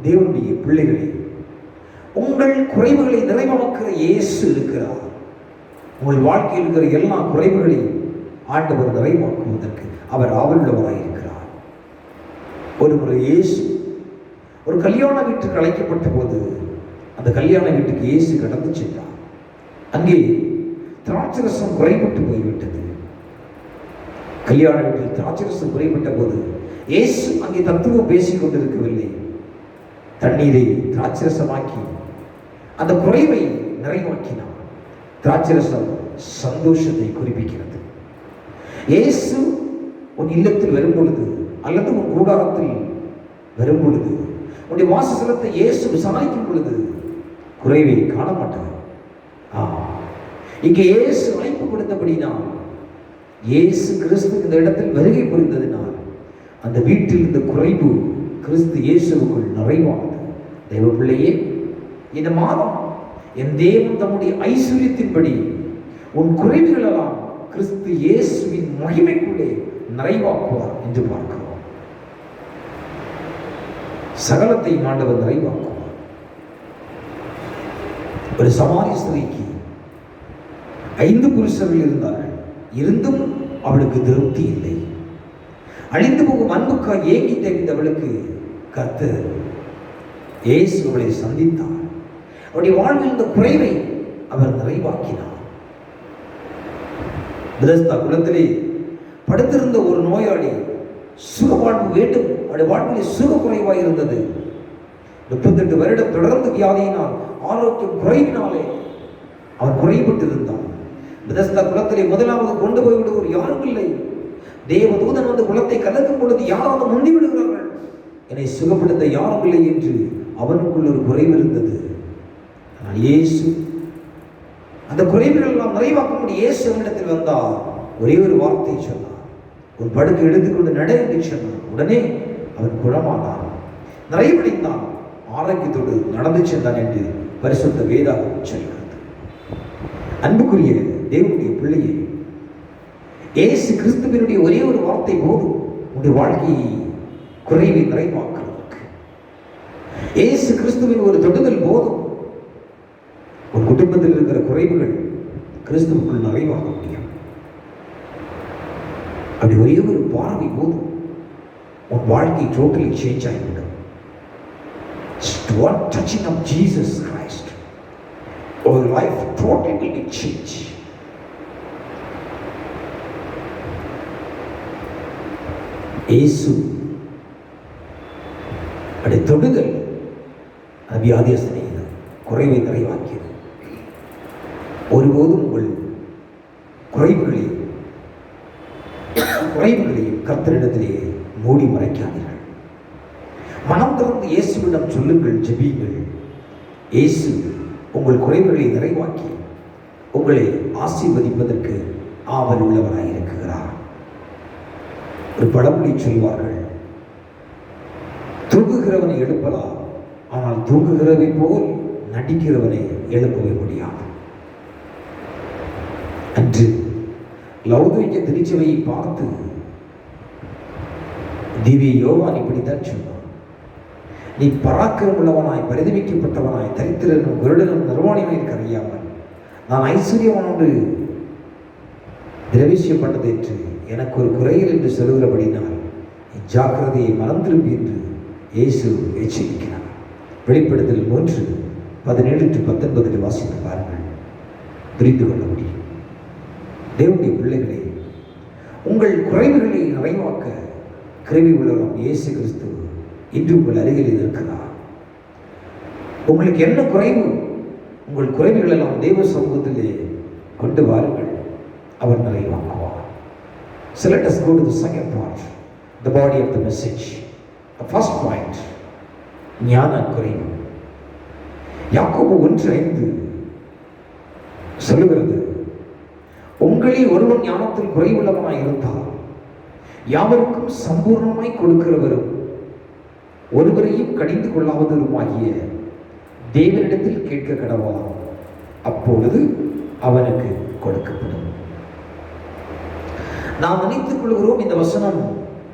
தேவனுடைய பிள்ளைகளே, உங்கள் குறைவுகளை நிறைவாக்குற இயேசு இருக்கிறார். உங்கள் வாழ்க்கையில் இருக்கிற எல்லா குறைவுகளையும் ஆண்டவர் நிறைவாக்குவதற்கு அவர் ஆவலுள்ளவராய் இருக்கிறார். ஒரு முறை இயேசு ஒரு கல்யாண வீட்டுக்கு அழைக்கப்பட்ட போது அந்த கல்யாண வீட்டுக்கு இயேசு கடந்து சென்றார். அங்கே திராட்சரசம் குறைபட்டு போய்விட்டது. கல்யாண வீட்டில் திராட்சரசம் குறைபட்ட போது இயேசு அங்கே தத்துவம் பேசிக் கொண்டிருக்கவில்லை. தண்ணீரை திராட்சரசமாக்கி அந்த குறைவை நிறைவாக்கினார். திராட்சரசம் சந்தோஷத்தை குறிப்பிக்கிறது. இயேசு உன் இல்லத்தில் வரும் பொழுது அல்லது உன் கூடாரத்தில் வரும் பொழுது, உன்னுடைய வாசஸ்தலத்தை இயேசு விசாரிக்கும் பொழுது குறைவை காண மாட்டார். இங்கே இயேசு அழைப்பு கொடுத்தபடினால், இயேசு கிறிஸ்து இந்த இடத்தில் வருகை புரிந்ததினால் அந்த வீட்டில் இந்த குறைவு கிறிஸ்து இயேசுவுக்குள் நிறைவானது. தேவ பிள்ளையே, இந்த மாதம் என் தேவன் தம்முடைய ஐஸ்வர்யத்தின்படி உன் குறைவுகளெல்லாம் கிறிஸ்து இயேசுவின் மகிமைக்குள்ளே நிறைவாக்குவார் என்று பார்க்கிறோம். சகலத்தை ஆண்டவர் நிறைவாக்குவார். ஒரு சமாரிய ஸ்திரீக்கு 5 புருஷர்கள் இருந்தார்கள். இருந்தும் அவளுக்கு திருப்தி இல்லை. அழிந்து போகும் அன்புக்காக ஏங்கி தெரிந்தவளுக்கு கர்த்தர் இயேசு அவளை சந்தித்தார். அவருடைய வாழ்வில் இந்த குறைவை அவர் நிறைவாக்கினார். பெதஸ்தா குளத்திலே படுத்திருந்த ஒரு நோயாளி சுக வாழ்வு வேண்டும். அவருடைய வாழ்விலே சுக குறைவாக இருந்தது. 38 வருடம் தொடர்ந்து வியாதியினால், ஆரோக்கியம் குறைவினாலே அவர் குறைபட்டிருந்தார். பெதஸ்தா குளத்திலே முதலாவது கொண்டு போய் விடுவோர் யாரும் இல்லை. தேவதூதன் வந்து குளத்தை கலக்கும் பொழுது யாராவது முந்தி விடுகிறார்கள், என்னை சுகப்படுத்த யாரும் இல்லை என்று அவனுக்குள் ஒரு குறைவு இருந்தது. ஆனால் இயேசு அந்த குறைவுகள் எல்லாம் நிறைவாக்கும்படி இயேசு அவனிடத்தில் வந்தார். ஒரே ஒரு வார்த்தை சொன்னார், ஒரு படுக்கை எடுத்துக்கொண்டு நட என்று சொன்னார். உடனே அவன் குணமானான், நிறைவடைந்தான், ஆரோக்கியத்தோடு நடந்து சென்றான் என்று பரிசுத்த வேதாகம் சொல்கிறது. அன்புக்குரிய தேவனுடைய பிள்ளையை, இயேசு கிறிஸ்துவினுடைய ஒரே ஒரு வார்த்தை போதும் உன்னுடைய வாழ்க்கையை குறைவை நிறைவாக்குவதற்கு. இயேசு கிறிஸ்துவின் ஒரு தொடுதல் போதும் உன் குடும்பத்தில் இருக்கிற குறைவுகள் கிறிஸ்துவுக்குள் நிறைவாக முடியும். அப்படி ஒரே ஒரு பார்வை போதும் உன் வாழ்க்கை டோட்டலி சேஞ்ச் ஆகிவிடும். One touching of Jesus Christ, our life totally will change. இயேசு அப்படி தொடுதல் வியாதியஸ்தனை குறைவை நிறைவாக்கியது. ஒருபோதும் உங்கள் குறைவுகளையும் கர்த்தரிடத்திலேயே மூடி மறைக்காதீர்கள். மனம் திறந்து இயேசுவிடம் சொல்லுங்கள், ஜெபியுங்கள். இயேசு உங்கள் குறைவுகளை நிறைவாக்கி உங்களை ஆசீர்வதிப்பதற்கு ஆவல் உள்ளவராய் இருக்கிறார். ஒரு பழமொழி சொல்வார்கள், தூங்குகிறவனை எழுப்பலாம், ஆனால் தூங்குகிறவை போல் நடிக்கிறவனை எழுப்பவே முடியாது. அன்று லௌதீக திருச்சபையை பார்த்து திவ்ய யோவான் இப்படித்தான் சொன்னான், நீ பராக்கிரம் உள்ளவனாய், பரிதவிக்கப்பட்டவனாய், தரித்திரனும் குருடனும் நிர்வாணியாய் அறியாமல் நான் ஐஸ்வர்யவானோடு திரவிஷ்யப்பட்டது என்று எனக்கு ஒரு குறையில் என்று சொல்லுகிறபடினால் ஜாக்கிரதையை மறந்திருப்பி என்று இயேசு எச்சரிக்கிறார். வெளிப்படுத்தல் 3:17-19 வாசித்து பாருங்கள், புரிந்து கொள்ள முடியும். தேவனுடைய பிள்ளைகளே, உங்கள் குறைவுகளை நிறைவாக்க கிருபை உள்ளவராம் இயேசு கிறிஸ்து இன்று உங்கள் அருகில் இருக்கிறார். உங்களுக்கு என்ன குறைவு? உங்கள் குறைவுகள் எல்லாம் தேவ சமூகத்திலே கொண்டு வாருங்கள், அவர் நிறைவாக்குவார். So let us go to the second part, the body of the message. The first point, ஞான குறைவு. யாக்கோபு 1:5 சொல்லுகிறது, உங்களில் ஒருவன் ஞானத்தில் குறைவுள்ளவனாய் இருந்தால் யாவருக்கும் சம்பூர்ணமாய் கொடுக்கிறவரும் ஒருவரையும் கடிந்து கொள்ளாதவருமாகிய தேவனிடத்தில் கேட்க கடவான், அப்பொழுது அவனுக்கு கொடுக்கப்படும். நாம் நினைத்துக் கொள்கிறோம் இந்த வசனம்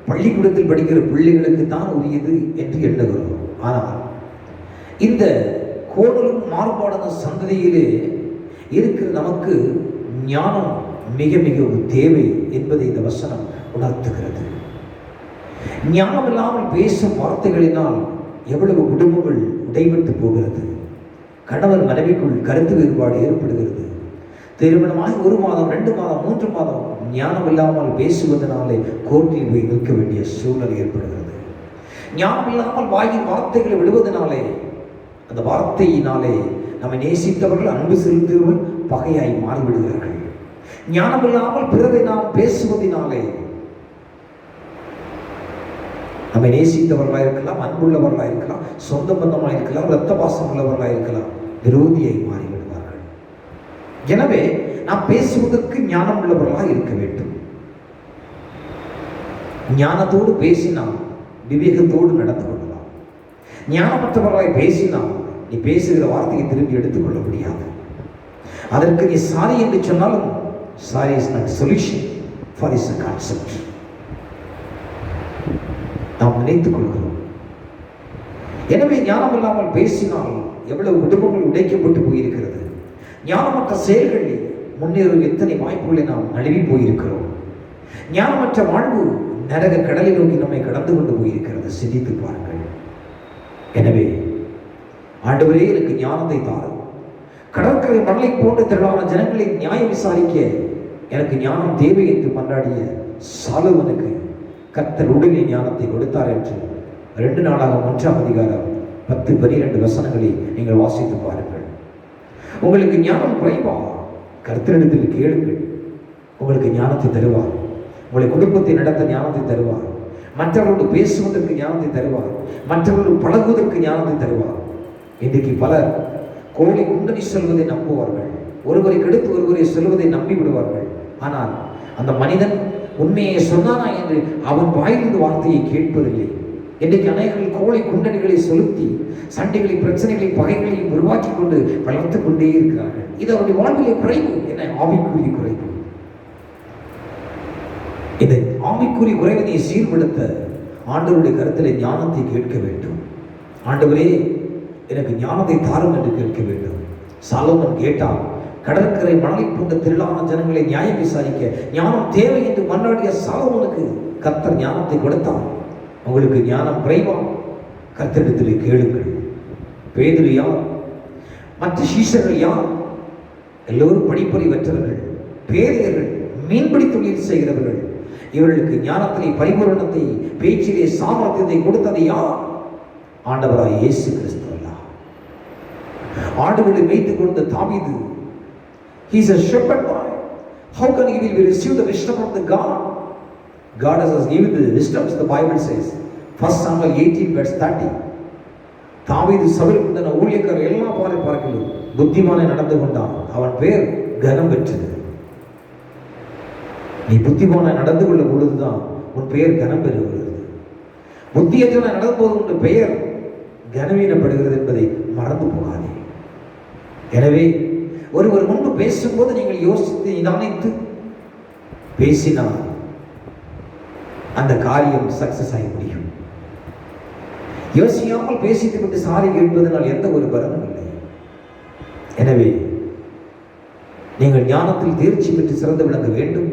பள்ளிக்கூடத்தில் படிக்கிற பிள்ளைகளுக்கு தான் உரியது என்று எண்ணுகிறோம். ஆனால் இந்த கோணலும் மாறுபாடான சந்ததியிலே இருக்கிற நமக்கு ஞானம் மிக மிக தேவை என்பதை இந்த வசனம் உணர்த்துகிறது. ஞானம் இல்லாமல் பேசும் வார்த்தைகளினால் எவ்வளவு குடும்பங்கள் உடைபட்டு போகிறது. கணவன் மனைவிக்குள் கருத்து வேறுபாடு ஏற்படுகிறது. திருமணமாகி 1 மாதம் 2 மாதம் 3 மாதம் ஞானம் இல்லாமல் பேசுவதனாலே கோர்ட்டில் போய் நிற்க வேண்டிய சூழ்நிலை ஏற்படுகிறது. ஞானம் இல்லாமல் வாயின் வார்த்தைகளை விடுவதனாலே, அந்த வார்த்தையினாலே நம்மை நேசித்தவர்கள் அன்பு செலுத்தியவர்கள் பகையாய் மாறிவிடுகிறார்கள். ஞானம் இல்லாமல் பிறரை நாம் பேசுவதனாலே நம்மை நேசித்தவர்களாக இருக்கலாம், அன்புள்ளவர்களாக இருக்கலாம், சொந்த பந்தமாக இருக்கலாம், இரத்த பாசம் உள்ளவர்களாக இருக்கலாம், விரோதியை மாறிவிடுவார்கள். எனவே நாம் பேசுவதற்கு ஞானம் உள்ளவர்களாக இருக்க வேண்டும். ஞானத்தோடு பேசினால் விவேகத்தோடு நடந்து கொள்ளலாம். ஞானமற்றவர்களாய் பேசினால் நீ பேசுகிற வார்த்தையை திரும்பி எடுத்துக்கொள்ள முடியாது. அதற்கு நீ சாரி என்று சொன்னாலும் sorry is not solution for is concept. நாம் நினைத்துக் கொள்கிறோம். எனவே ஞானம் இல்லாமல் பேசினால் எவ்வளவு குடும்பங்கள் உடைக்கப்பட்டு போயிருக்கிறது. ஞானமற்ற செயல்களில் முன்னேறும் எத்தனை வாய்ப்புகளை நாம் நழுவி போயிருக்கிறோம். ஞானமற்ற வாழ்வு நரக கடலை நோக்கி நம்மை கடந்து கொண்டு போயிருக்கிறது. சிந்தித்து பாருங்கள். எனவே ஆண்டவரே எனக்கு ஞானத்தை தாரும். கடற்கரை மணலை போன்ற திரளான ஜனங்களை நியாயம் விசாரிக்க எனக்கு ஞானம் தேவை என்று மன்றாடிய சாலோமோனுக்கு கர்த்தர் உடனே ஞானத்தை கொடுத்தார் என்று 2 நாளாகமம் 1ஆம் அதிகாரம் 10-12 வசனங்களை நீங்கள் வாசித்து பாருங்கள். உங்களுக்கு ஞானம் குறைவா? கர்த்தரிடத்தில் கேளுங்கள், உங்களுக்கு ஞானத்தை தருவார். உங்களை குடும்பத்தை நடத்த ஞானத்தை தருவார். மற்றவர்களோடு பேசுவதற்கு ஞானத்தை தருவார். மற்றவர்களோடு பழகுவதற்கு ஞானத்தை தருவார். இன்றைக்கு பலர் கோழி குண்டனி சொல்வதை நம்புவார்கள். ஒருவரை கெடுத்து ஒருவரை சொல்வதை நம்பி விடுவார்கள். ஆனால் அந்த மனிதன் உண்மையை சொன்னானா என்று அவன் வாயிலிருந்து வார்த்தையை கேட்பதில்லை. இன்றைக்கு அநேகர்கள் கோழி குண்டனிகளை செலுத்தி சண்டைகளை, பிரச்சனைகளை, பகைகளையும் உருவாக்கி கொண்டு வளர்த்து கொண்டே இருக்கிறார்கள். இது அவருடைய வாழ்விலே குறைவு. என்ன ஆவிக்குரிய குறைவு. இந்த ஆவிக்குரிய குறைவதை சீர்படுத்த ஆண்டவருடைய கருத்திலே ஞானத்தை கேட்க வேண்டும். ஆண்டவரே எனக்கு ஞானத்தை தாரும் என்று கேட்க வேண்டும். சாலோமோன் கேட்டால் கடற்கரை மணலை போன்ற திரளான ஜனங்களை நியாயம் விசாரிக்க ஞானம் தேவை என்று மன்றாடிய சாலோமோனுக்கு கர்த்தர் ஞானத்தை கொடுத்தார். உங்களுக்கு ஞானம் குறைவா? கர்த்தரிடத்தில் கேளுங்கள். பேதுரு யார்? மற்ற சீஷர்கள் யார்? எல்லோரும் படிப்பறிவற்றவர்கள், பேதையர்கள், மீன்பிடி தொழில் செய்கிறவர்கள். இவர்களுக்கு ஞானத்திலே பரிபூரணத்தை, பேச்சிலே சாமர்த்தியத்தை கொடுத்தது யார்? ஆண்டவராய் இயேசு கிறிஸ்து. ஆடுகளை மேய்த்துக் கொண்ட தாவீது, he is a shepherd boy. How can he will receive the wisdom of the God? God has given the wisdom, the Bible says. 1 Samuel 18:30. தாவீது சவுல் கொண்ட ஊழியக்காரர் எல்லாம் பார்க்கலும் புத்திமானை நடந்து கொண்டான். அவன் பேர் கனம் பெற்றது. நீ புத்திமானை நடந்து கொள்ளும் பொழுதுதான் உன் பெயர் கனம் பெறுகிறது. புத்தியற்றவன் நடந்து போது உன் பெயர் கனவீனப்படுகிறது என்பதை மறந்து போகாதே. எனவே ஒருவர் முன்பு பேசும்போது நீங்கள் யோசித்து நிதானித்து பேசினால் அந்த காரியம் சக்சஸ் ஆகி முடியும். யோசிக்காமல் பேசித்து விட்டு சாரி கேட்பதனால் எந்த ஒரு பலனும் இல்லை. எனவே நீங்கள் ஞானத்தில் தேர்ச்சி பெற்று சிறந்து விளங்க வேண்டும்.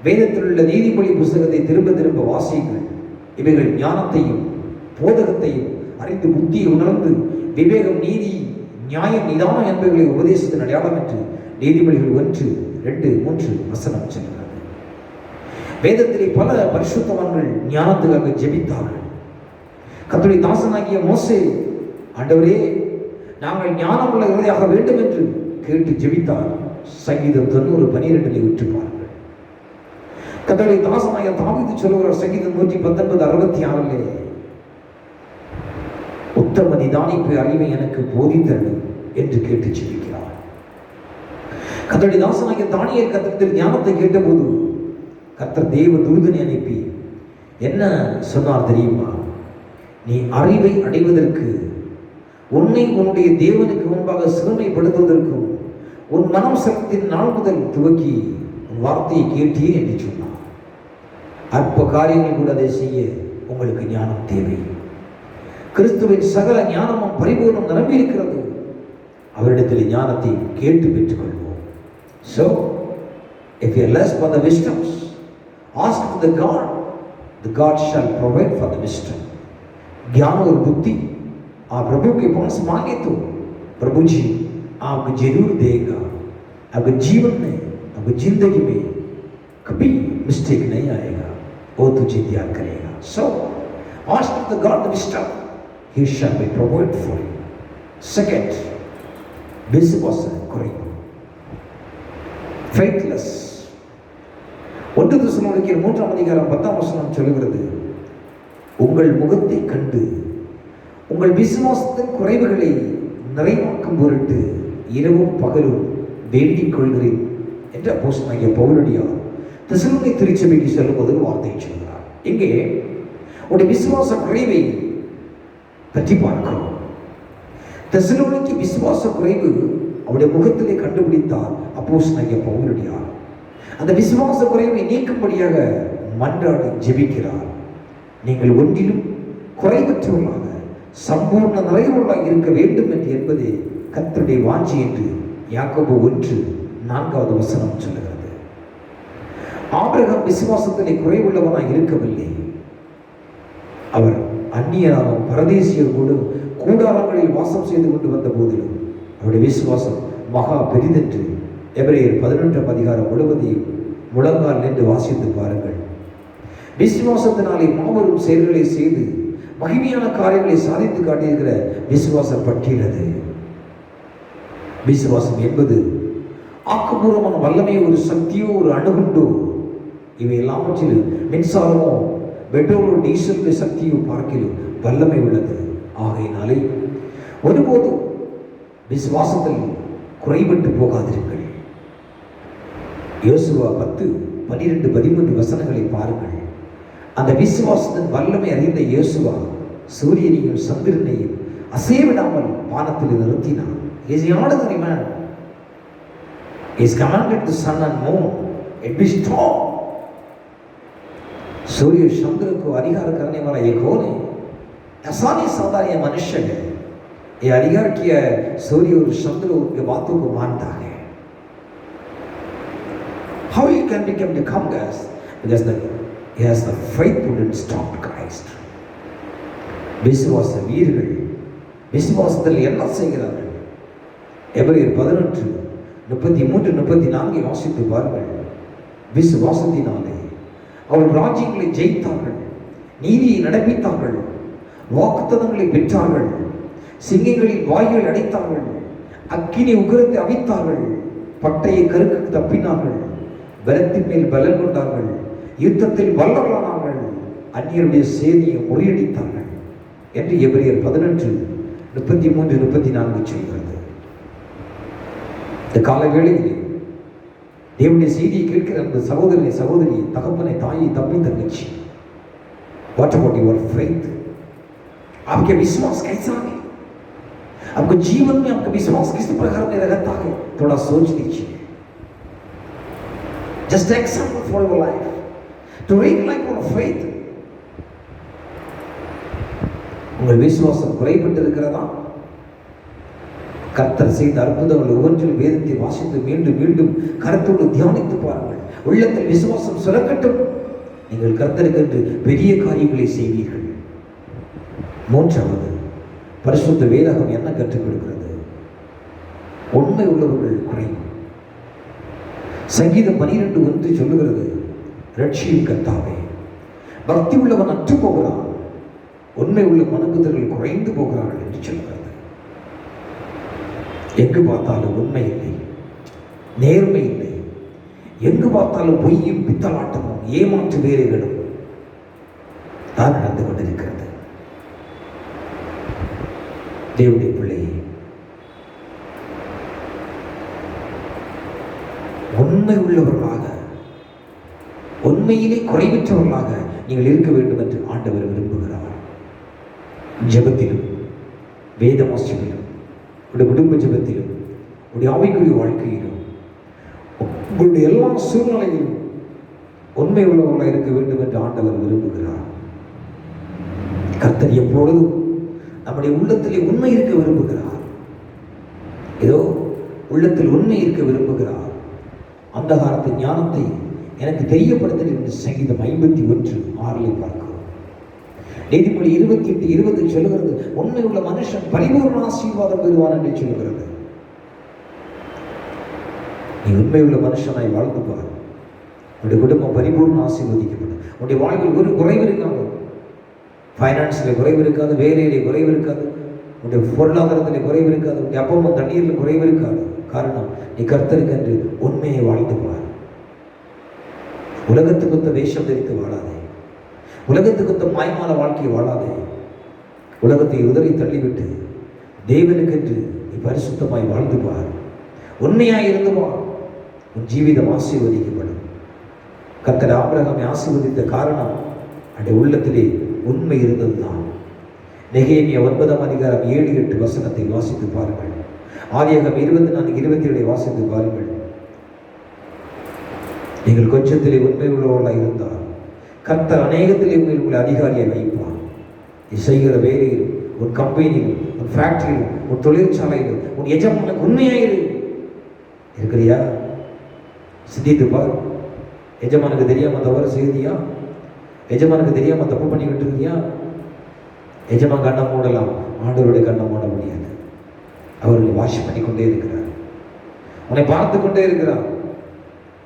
வேதத்தில் உள்ள நீதிமொழி புத்தகத்தை திரும்ப திரும்ப வாசியுங்கள். இவைகள் ஞானத்தையும் போதகத்தையும் அறிந்து புத்தியை உணர்ந்து விவேகம், நீதி, நியாயம், நிதானம் என்பவர்களை உபதேசத்தின் அடையாளம் என்று நீதிமொழிகள் 1:2-3 வசனம் சொல்கிறது. வேதத்திலே பல பரிசுத்தவான்கள் ஞானத்துக்காக ஜெபித்தார்கள். கர்த்தருடைய தாசனாகிய மோசே, ஆண்டவரே நாங்கள் ஞானம் உள்ளவர்களாக வேண்டும் என்று கேட்டு ஜெபித்தார். சங்கீதம் 90:12 உற்று பாருங்கள். கர்த்தருடைய தாசனாகிய தாவீது சொல்லுகிறார் சங்கீதம் 119:66 உத்தம நிதானிப்பு அறிவை எனக்கு போதித்தரணும் என்று கேட்டு ஜெபிக்கிறார். கர்த்தருடைய தாசனாகிய தானியேல் கர்த்தரிடத்தில் ஞானத்தை கேட்டபோது கர்த்தர் தேவ தூதனை அனுப்பி என்ன சொன்னார் தெரியுமா? நீ அறிவை அடைவதற்கு, உன்னை உன்னுடைய தேவனுக்கு முன்பாக சிறுமைப்படுத்துவதற்கும் உன் மனம் செலுத்தின் நாள் முதல் துவக்கி உன் வார்த்தையை கேட்டீர் என்று சொன்னார். அற்ப காரியங்கள் கூட அதை செய்ய உங்களுக்கு ஞானம் தேவை. கிறிஸ்துவின் சகல ஞானமும் பரிபூர்ணம் நிரம்பி இருக்கிறது. அவரிடத்தில் ஞானத்தை கேட்டு பெற்றுக்கொள்வோம். So, if you are less for the wisdoms, ask for the God shall provide for the wisdom. ज्ञान और बुद्धि आप प्रभु के पास मांगे तो प्रभु जी आपको जरूर देगा. आपके जीवन में, आपकी जिंदगी में कभी मिस्टेक नहीं आएगा. वो तुझे तैयार करेगा. So, ask of the God the wisdom, He shall be provided for you. Second, விசுவாசம் குறைவு, faithless. 1 தெசலோனிக்கேயர் 3:10 சொல்லுகிறது, உங்கள் முகத்தை கண்டு உங்கள் விசுவாசத்தின் குறைவுகளை நிறைவாக்கும் பொருட்டு இரவும் பகலும் வேண்டிக் கொள்கிறேன் என்று அப்போஸ்தலனாகிய பவுலடியார் தெசலோனிக்கே திருச்சபைக்கு செல்லும்போது வார்த்தை சொல்கிறார். இங்கே உடைய விசுவாச குறைவை பற்றி பார்க்கிறோம். தெசலோனிக்கே விசுவாச குறைவு அவருடைய முகத்திலே கண்டுபிடித்தார் அப்போஸ்தலனாகிய பவுலடியார். அந்த விசுவாச குறைவை நீக்கும்படியாக மன்றாடி ஜெபிக்கிறார். நீங்கள் ஒன்றிலும் குறைவற்றவர்களாக சம்பூர்ண நிறைவுள்ளவர்களாக இருக்க வேண்டும் என்று என்பதே கர்த்தருடைய வாஞ்சி என்று யாக்கோபு 1:4 சொல்லுகிறது. ஆபிரகாம் விசுவாசத்திலே குறைவுள்ளவனாக இருக்கவில்லை. அவர் அந்நியராகவும் பரதேசியரோடு கூடாரங்களில் வாசம் செய்து கொண்டு வந்த போதிலும் அவருடைய விசுவாசம் மகா பெரிதென்று எபிரேயர் 11 முழுவதையும் முழங்கால் நின்று வாசித்து பாருங்கள். விசுவாசத்தினாலே மாபெரும் செயல்களை செய்து மகிமையான காரியங்களை சாதித்து காட்டியிருக்கிற விசுவாசம் பற்றியது. விசுவாசம் என்பது ஆக்கப்பூர்வமான வல்லமை, ஒரு சக்தியோ, ஒரு அணுகுண்டோ, இவை எல்லாவற்றிலும் மின்சாரமோ, பெட்ரோலோ, டீசல் சக்தியோ பார்க்கிலும் வல்லமை உள்ளது. ஆகையினாலே ஒருபோதும் விசுவாசத்தில் குறைபட்டு போகாதிருங்கள். யோசுவா 10:12-13 பாருங்கள். அந்த விசுவாசத்தின் வல்லமை அறிந்த யோசுவா சூரியனையும் சந்திரனையும் அசைவிடாமல் வானத்தில் நிறுத்தினான். He is the ordinary man. He has commanded the sun and moon, it be strong. Surya Chandra को अधिकार करने वाला ये कौन है? आसानी साधारण मनुष्य है. ये अधिकार किया है. सूर्य और चंद्र उनके बातों को मानता है. How he can become gas? Because he has the faithful and strong Christ. விசுவாச வீரர்கள் விசுவாசத்தில் என்ன செய்கிறார்கள்? எபிரேயர் 11:33-34 வாசித்து பாருங்கள். விசுவாசத்தினாலே அவர்கள் ராஜ்யங்களை ஜெயித்தார்கள், நீதியை நடப்பித்தார்கள், வாக்குத்தத்தங்களை பெற்றார்கள், சிங்கங்களின் வாய்களை அடைத்தார்கள், அக்கினி உக்கிரத்தை அவித்தார்கள், பட்டையை கருக்கு தப்பினார்கள், பலத்தின் மேல் பலன் கொண்டார்கள், யுத்தத்தில் வல்லவர்களானார்கள், அந்நியருடைய சேதியை முறியடித்தார்கள் என்று எபிரேயர் 11:33-34 சொல்கிறது. இந்த கால வேளையில் தேவனுடைய செய்தியை கேட்கிற அந்த சகோதரனை, சகோதரி, தகப்பனை, தாயை, தம்பி, தங்கச்சி, வாட் அபவுட் யுவர் ஃபெய்த்? आपके विश्वास कैसा है? आपको जीवन में आपका विश्वास किस प्रकार में रहता है? थोड़ा सोच लीजिए. Just an example for your life. To read like your faith. உங்கள் விசுவாசம் குறைபட்டு இருக்கிறதா? கர்த்தர் செய்த அற்புதங்கள் ஒவ்வொன்றில் வேதத்தை வாசித்து மீண்டும் மீண்டும் கருத்தோடு தியானித்து பாருங்கள். உள்ளத்தில் விசுவாசம் சுரக்கட்டும். நீங்கள் கர்த்தருக்கு பெரிய காரியங்களை செய்வீர்கள். மூன்றாவது, பரிசுத்த வேதகம் என்ன கற்றுக் கொடுக்கிறது? உண்மை உள்ளவர்கள் குறையும். சங்கீதம் 12:1 சொல்லுகிறது, ரட்சியும் கர்த்தாவே. பக்தி உள்ளவன் அற்று போகிறான், உண்மை உள்ள மனபுத்தர்கள் குறைந்து போகிறார்கள் என்று சொல்கிறது. எங்கு பார்த்தாலும் உண்மை இல்லை, நேர்மை இல்லை. எங்கு பார்த்தாலும் பொய்யும் பித்தலாட்டமும் ஏமாற்று வேலைகளும் தான் நடந்து கொண்டிருக்கிறது. தேவனுடைய பிள்ளையே, உண்மை உள்ளவர்களாக, உண்மையிலே குறைவற்றவர்களாக நீங்கள் இருக்க வேண்டும் என்று ஆண்டவர் விரும்புகிறார். ஜெபத்திலும், வேத வாசிப்பிலும், உங்களுடைய குடும்ப ஜெபத்திலும், உங்களுடைய ஆவிக்குரிய வாழ்க்கையிலும், உங்களுடைய எல்லா சூழ்நிலையிலும் உண்மை உள்ளவர்களாக இருக்க வேண்டும் என்று ஆண்டவர் விரும்புகிறார். கர்த்தர் எப்பொழுதும் நம்முடைய உள்ளத்திலே உண்மை இருக்க விரும்புகிறார். ஏதோ உள்ளத்தில் உண்மை இருக்க விரும்புகிறார். அந்தகாரத்தின் ஞானத்தை எனக்கு தெரியப்படுத்த என்று சங்கீதம் 51:6 பார்க்கிறோம். நீதிமொழி 28:20 சொல்லுகிறது, உண்மை உள்ள மனுஷன் பரிபூர்ண ஆசீர்வாதம் பெறுவான் என்று சொல்லுகிறது. நீ உண்மை உள்ள மனுஷனாய் வாழ்ந்து பார், உன்னுடைய குடும்பம் பரிபூர்ண ஆசீர்வதிக்கப்படும். உன்னுடைய வாழ்வில் ஒரு குறைவு இருக்காது. ஃபைனான்ஸில் குறைவு இருக்காது, வேலையிலே குறைவு இருக்காது, உன்னுடைய பொருளாதாரத்தில் குறைவு இருக்காது, உன்னுடைய அப்பமும் தண்ணீரில் குறைவு இருக்காது. காரணம், நீ கர்த்தருக்கு என்று உண்மையை வாழ்ந்து பார். உலகத்துக்கு வேஷம் தரித்து வாழாதே, உலகத்துக்கு மாய்மான வாழ்க்கையை வாழாதே. உலகத்தை உதறி தள்ளிவிட்டு தேவனுக்கென்று நீ பரிசுத்தமாய் வாழ்ந்து பார். உண்மையாய் இருந்து பார், உன் ஜீவிதம் ஆசீர்வதிக்கப்படும். கர்த்தர் ஆபிரகாமை ஆசீர்வதித்த காரணம் அந்த உள்ளத்திலே உண்மை இருந்ததுதான். நெகேமியா 9:7-8 வாசித்து பாருங்கள். ஆதியாகமம் 24:27 வாசித்து பாருங்கள். நீங்கள் கொஞ்சத்திலே உண்மை உள்ளவர்களாக இருந்தால் கர்த்தர் அநேகத்திலே உங்களை அதிகாரியாக வைப்பார். நீ செய்கிற வேலையிலும், உன் கம்பெனியிலும், உன் ஃபேக்டரியிலும், உன் தொழிற்சாலையிலும் உன் எஜமானுக்கு உண்மையாயிரு. இருக்கிறியா? சிந்தித்து பார். எஜமானுக்கு தெரியாம தவறு செய்தியா? எஜமானுக்கு தெரியாம தப்பு பண்ணிக்கிட்டு இருக்கியா? எஜமான் கண்ணை மூடலாம், ஆண்டவருடைய கண்ணை மூட முடியாது. அவர்களை வாஷ் பண்ணி கொண்டே இருக்கிறார், உன்னை பார்த்து கொண்டே இருக்கிறார்.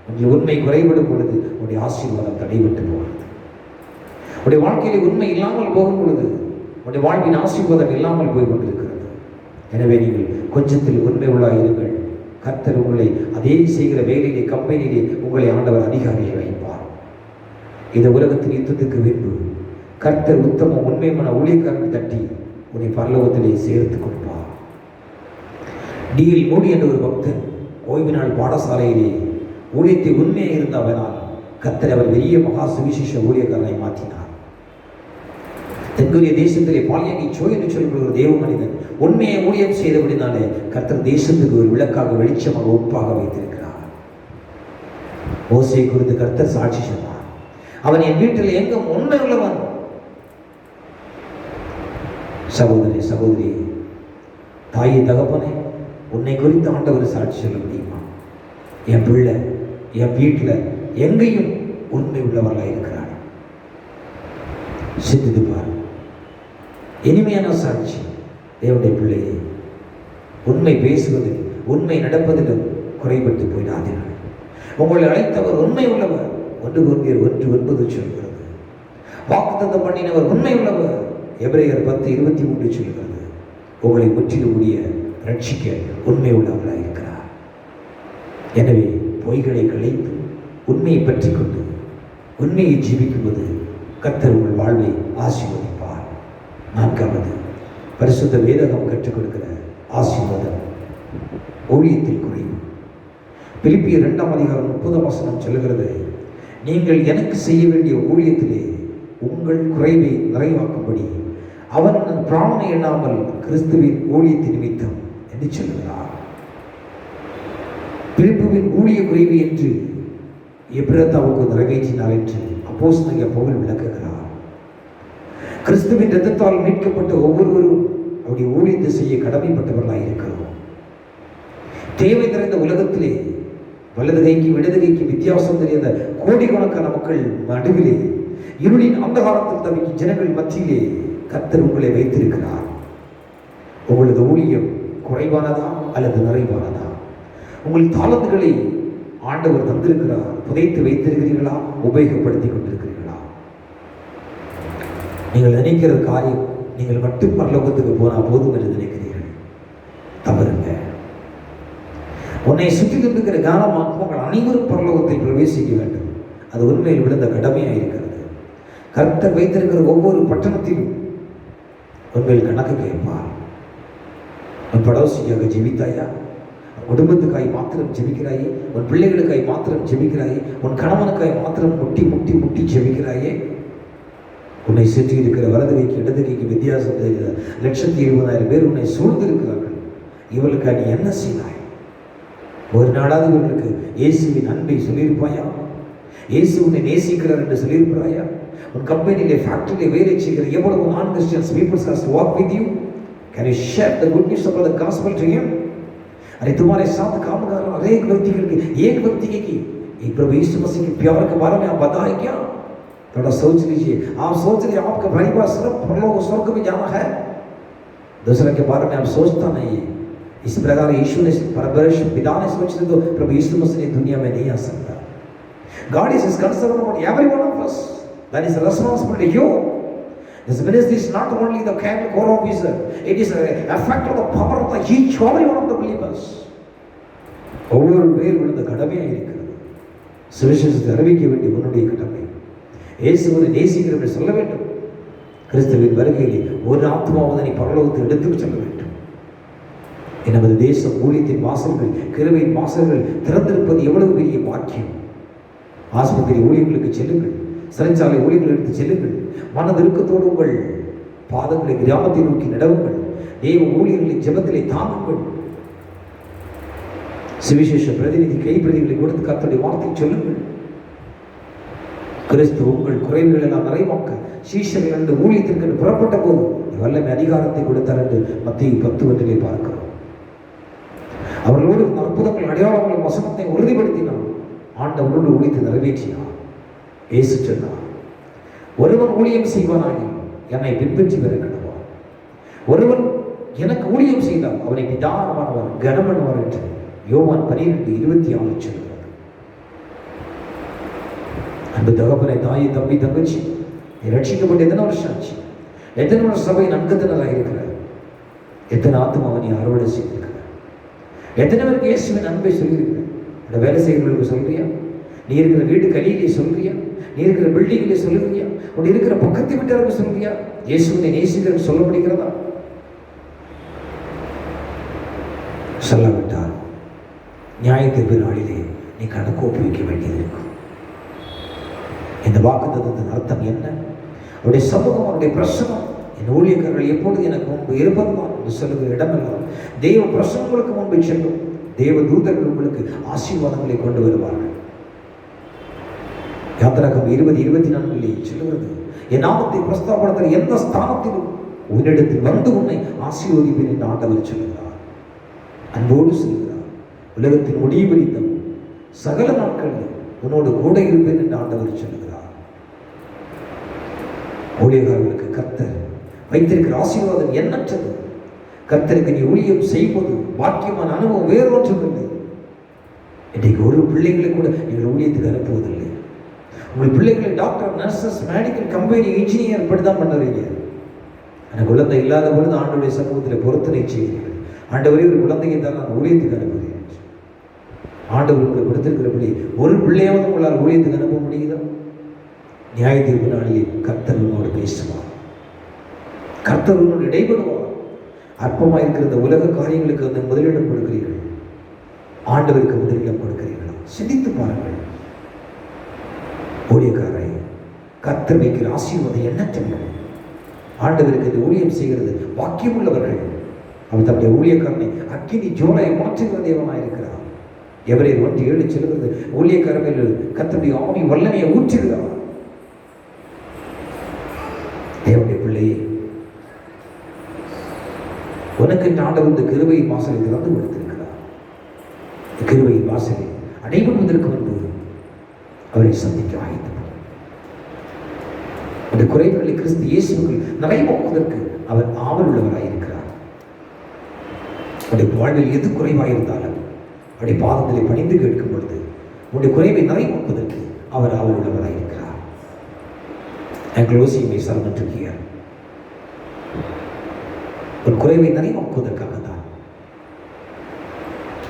உங்கள் உண்மை குறைபடும் பொழுது உன்னுடைய ஆசீர்வாதம் தடைபட்டு போகிறது. உடைய வாழ்க்கையில உண்மை இல்லாமல் போகும் பொழுது உடைய வாழ்வின் ஆசீர்வாதம் இல்லாமல் போய் கொண்டிருக்கிறது. எனவே நீங்கள் கொஞ்சத்தில் உண்மை உள்ளாக இருங்கள். கர்த்தர் உங்களை அதே செய்கிற வேலையிலே, கம்பெனியிலே உங்களை ஆண்டவர் அதிகாரியை வைப்பார். இந்த உலகத்தின் யுத்தத்துக்கு பின்பு கர்த்தர் உத்தம உண்மையான ஊழியக்காரன் தட்டி உன்னை பரலோகத்திலே சேர்த்து கொடுப்பார். டிஎல் மூடி என்ற ஒரு பக்தன் ஓய்வு நாள் பாடசாலையிலே ஊழியத்தை உண்மையாக இருந்தவனால் கர்த்தர் அவர் பெரிய மகா சுவிசேஷ ஊழியக்காரனை மாற்றினார். தென்கொரிய தேசத்திலே பாலியங்கை சோ என்று சொல்லப்படுகிற தேவ மனிதன் உண்மையை ஊழியம் செய்தபடினாலே கர்த்தர் தேசத்துக்கு ஒரு விளக்காக, வெளிச்சமாக, ஒப்பாக வைத்திருக்கிறார். மோசேயை குறித்து கர்த்தர் சாட்சி சொன்னார், அவன் என் வீட்டில் எங்கும் உண்மை உள்ளவன். சகோதரி, சகோதரி, தாயை, தகப்பனே, உன்னை குறித்து ஆண்டவர் சாட்சி சொல்ல முடியுமா? என் பிள்ளை என் வீட்டில் எங்கேயும் உண்மை உள்ளவர்களாக இருக்கிறார். சிந்தித்து பார். இனிமையான சாட்சி. தேவனுடைய பிள்ளையே, உண்மை பேசுவதில், உண்மை நடப்பதிலும் குறைபட்டு போயிடாதீர்கள். உங்களை அழைத்தவர் உண்மை உள்ளவர். 1 கொரிந்தியர் 1:9 சொல்கிறது. வாக்குத்தத்தம் பண்ணினவர் உண்மை உள்ளவர். எபிரேயர் 10:23 சொல்கிறது. உங்களை முற்றிலும் முடிய ரட்சிக்க உண்மை உள்ளவராக இருக்கிறார். எனவே பொய்களை களைத்து உண்மையை பற்றி கொண்டு உண்மையை ஜீவிக்கும்போது கர்த்தர் உங்கள் வாழ்வை ஆசீர்வதிப்பார். 4வது, பரிசுத்த வேதகம் கற்றுக் கொடுக்கிற ஆசீர்வாதம் ஊழியத்தில் குறைவு. பிலிப்பியர் 2:30 சொல்லுகிறது, நீங்கள் எனக்கு செய்ய வேண்டிய ஊழியத்திலே உங்கள் குறைவை நிறைவாக்கும்படி அவன் பிராணனை எண்ணாமல் கிறிஸ்துவின் ஊழியத்தின் நிமித்தம் என்று சொல்லுகிறார். பிலிப்புவின் ஊழிய குறைவு என்று எபிரத்தாவுக்கு நிறைவேற்றினார் என்று அப்போஸ்தலனாகிய பவுல் விளக்குகிறார். கிறிஸ்துவின் இரத்தத்தால் மீட்கப்பட்ட ஒவ்வொருவரும் அவருடைய ஊழியத்தை செய்ய கடமைப்பட்டவர்களாக இருக்கிறோம். தேவை நிறைந்த உலகத்திலே வலது கைக்கு இடது கைக்கு வித்தியாசம் தெரியாத கோடிக்கணக்கான மக்கள் நடுவிலே இருளின் அந்தகாரத்தில் தவிக்கும் ஜனங்கள் மத்தியிலே கர்த்தர் உங்களை வைத்திருக்கிறார். உங்களது ஊழியம் குறைவானதா அல்லது நிறைவானதா? உங்கள் தாளந்துகளை ஆண்டவர் தந்திருக்கிறார், புதைத்து வைத்திருக்கிறீர்களா, உபயோகப்படுத்தி கொண்டிருக்கிறீர்களா? நீங்கள் நினைக்கிற காரியம் நீங்கள் மட்டும் பரலோகத்துக்கு போனால் போதும் என்று நினைக்கிறீர்கள். தவறுங்க. உன்னை சுற்றி இருக்கிற காலமாக்குங்கள் அனைவரும் பரலோகத்தில் பிரவேசிக்க வேண்டும். அது உண்மையில் விழுந்த கடமையாக இருக்கிறது. கர்த்தர் வைத்திருக்கிற ஒவ்வொரு பட்டணத்திலும் உண்மையில் கணக்கு கேட்பார். உன் படோசியாக ஜெபித்தாயா? உன் குடும்பத்துக்காய் மாத்திரம் ஜெபிக்கிறாயே? உன் பிள்ளைகளுக்காய் மாத்திரம் ஜெபிக்கிறாயே? உன் கணவனுக்காய் மாத்திரம் முட்டி முட்டி முட்டி ஜெபிக்கிறாயே? உன்னை சுற்றி இருக்கிற வலது கைக்கு இடது கைக்கு வித்தியாசம் தெரிகிற 1,20,000 பேர் உன்னை சூழ்ந்திருக்கிறார்கள். இவளுக்கு நீ என்ன செய்தாய்? ஒரு நாளாவது இவர்களுக்கு இயேசுவின் அன்பை சொல்லியிருப்பாயா? இயேசு உன்னை நேசிக்கிறார் என்று சொல்லியிருப்பாயா? உன் கம்பெனியிலே ஃபேக்டரியிலே வேலை செய்கிற எவ்வளவு non-Christians people has to walk with you? Can you share the good news of the gospel to him? अरे तुम्हारे साथ काम कर रहा हर एक व्यक्ति के एक व्यक्ति की एक प्रभु यीशु मसीह के प्यार के बारे में आप बताएं क्या? थोड़ा सोच लीजिए. आप सोच रहे आपका परिवार सिर्फ परलोक स्वर्ग में जाना है, दूसरे के बारे में आप सोचता नहीं है. इस प्रकार यीशु ने परमेश्वर पिता ने सोचते तो प्रभु यीशु मसीह दुनिया में नहीं आ सकता. God is concerned about every one of us. That is responsibility to you. This ministry is not only the core officer, it is a effect of the power of the each every one of the believers. ஒவ்வொரு பேர் விழுந்த கடமையாக இருக்கிறது. சுவிசேஷத்தை அறிவிக்க வேண்டிய உன்னுடைய கடமை. இயேசுவை நேசிக்கிறவரை சொல்ல வேண்டும். கிறிஸ்துவின் வருகையிலே ஒரு ஆத்மாவது நீ பரலோகத்தை எடுத்துச் செல்ல வேண்டும். நமது தேசம் ஊழியத்தின் வாசல்கள், கிருபையின் வாசல்கள் திறந்திருப்பது எவ்வளவு பெரிய பாக்கியம். ஆஸ்பத்திரி ஊழியர்களுக்கு செல்லுங்கள், சிறைச்சாலை ஊழியர்கள் எடுத்து செல்லுங்கள். மனதிருக்கத்தோடு உங்கள் பாதங்களை கிராமத்தை நோக்கி நடவுங்கள். தேவ ஊழியர்களின் ஜெபத்திலே தாங்குங்கள். சுவிசேஷ பிரதிநிதி கைப்பிரதிகளை கொடுத்து கர்த்தருடைய வார்த்தை சொல்லுங்கள். கிறிஸ்து உங்கள் குறைவுகள் எல்லாம் நிறைவாக்க சீஷர்கள் என்று ஊழியத்திற்கு புறப்பட்ட போது வல்லமை அதிகாரத்தை கொடுத்தார் என்று மத்தேயு 10:1 பார்க்கிறோம். அவர்களோடு அற்புதங்கள் அடையாளங்களும் வசனத்தை உறுதிப்படுத்தினார். ஆண்டவரோடு ஊழியத்தை நிறைவேற்றினார். இயேசு சொன்னார், ஒருவன் ஊழியம் செய்வானாகி என்னை பின்பற்றி வர கடவான். ஒருவன் எனக்கு ஊழியம் செய்தால் அவனை நிதானமானவர் கனமனுவார் என்று யோவான் 12:26 சொல்கிறது. அன்பு தகப்பனை, தாயை, தம்பி, தங்கச்சி, ரட்சிக்கப்பட்டு எத்தனை வருஷம் ஆச்சு? எத்தனை வருஷம் சபையின் அங்கத்தினராக இருக்கிறார்? எத்தனை ஆத்மாவை நீ அறுவடை செய்திருக்கிற? எத்தனை பேருக்கு இயேசுவின் அன்பை சொல்லியிருக்கிற? அந்த வேலை செய்கிறவர்களுக்கு சொல்றியா? நீ இருக்கிற வீடு கலியிலே சொல்றியா? நீ இருக்கிற பில்டிங்கிலே சொல்லுறியா? உன் இருக்கிற பக்கத்து வீட்டருக்கு சொல்றியா? இயேசுவினை நேசிக்கிறன்னு சொல்ல முடிகிறதா? சொல்லாவிட்டால் நியாயத்தீர்ப்பு நாளிலே நீ கணக்கு ஒப்புவிக்க வேண்டியது இருக்கும். இந்த வாக்குத்தத்தத்தின் அர்த்தம் என்ன? அவருடைய சமூகம், அவருடைய பிரசனம், என் ஊழியக்காரர்கள் எப்பொழுது எனக்கு முன்பு இருப்பதுதான் என்று சொல்லுகிற இடமெல்லாம் தெய்வ பிரசனங்களுக்கு முன்பு செல்லும். தேவ தூதர்கள் உங்களுக்கு ஆசீர்வாதங்களை கொண்டு வருவார்கள். யாத்திராகம் 20:24 சொல்லுகிறது, என் நாமத்தை பிரஸ்தாபப்படுத்துகிற எந்த ஸ்தானத்திலும் உன்னிடத்தில் வந்து உன்னை ஆசீர்வதிப்பேன் என்று ஆண்டவர் சொல்லுகிறார். அன்போடு சொல்லுகிறார், உலகத்தின் முடிவு வரைக்கும் சகல நாட்களில் உன்னோடு கூட இருப்பேன் என்று ஆண்டவர் சொல்லுகிறார். ஊழியர்களுக்கு கர்த்தர் வைத்திருக்கிற ஆசீர்வாதம் எண்ணற்றது. கர்த்தருக்கு நீ ஊழியம் செய்வது பாக்கியமான அனுபவம் வேறு ஒன்றுமில்லை. இன்றைக்கு ஒரு பிள்ளைகளை கூட நீங்கள் ஊழியத்துக்கு அனுப்புவதில்லை. உங்கள் பிள்ளைகளை doctor, nurses, medical company engineer இப்படிதான் பண்ணுறீங்க. எனக்கு குழந்தை இல்லாத பொழுது ஆண்டவருடைய சமூகத்தில் பொருத்தனை செய்கிறீர்கள். ஆண்டவரே ஒரு குழந்தையை தான் நான் ஊழியத்துக்கு அனுப்புகிறேன். ஆண்டவர் உங்களுக்கு கொடுத்திருக்கிறபடி ஒரு பிள்ளையாவது உங்களால் ஊழியத்துக்கு அனுப்ப முடியுதா? நியாய தீர்ப்பு நாளிலே கர்த்தர் உன்னோடு பேசுவார். கர்த்தர் உன்னோடு இடைபடுவார். அற்பமாக இருக்கிற இந்த உலக காரியங்களுக்கு வந்து முதலிடம் கொடுக்கிறீர்கள், ஆண்டவருக்கு முதலிடம் கொடுக்கிறீர்களா? சிந்தித்து பாருங்கள். ஊழியக்காரை கர்த்தர் வைக்கிற ஆசீர்வாதம் எண்ணற்றவை. ஆண்டவருக்கு இந்த ஊழியம் செய்கிறது வாக்கியம் உள்ளவர்கள். அவர் தம்முடைய ஊழியக்காரனை அக்கினி ஜோலை மாற்றுகிற தேவனாயிருக்கிறார். எவரேர் 1:7 சொல்கிறது, ஊழியக்காரர்கள் கர்த்தருடைய ஆவி வல்லமையை ஊற்றுகிறார். தேவனுடைய பிள்ளையே, உனக்கு ஆண்டவர் இந்த கிருபையின் வாசலை திறந்து கொடுத்திருக்கிறார். கிருபையின் வாசலை அடைபடுவதற்கு முன்பு அவரை சந்திக்க ஆயத்தம். அந்த குறைவுகளை கிறிஸ்து இயேசுக்குள் நிறைவாக்குவதற்கு அவர் ஆவல் உள்ளவராயிருக்கிறார். அவருடைய வாழ்வில் எது குறைவாயிருந்தாலும் அவருடைய பாதங்களை பணிந்து கேட்கும் பொழுது உடைய குறைவை நிறைவாக்குவதற்கு அவர் ஆவல் உள்ளவராயிருக்கிறார். ஒரு குறைவை நிறைவாக்குவதற்காக தான்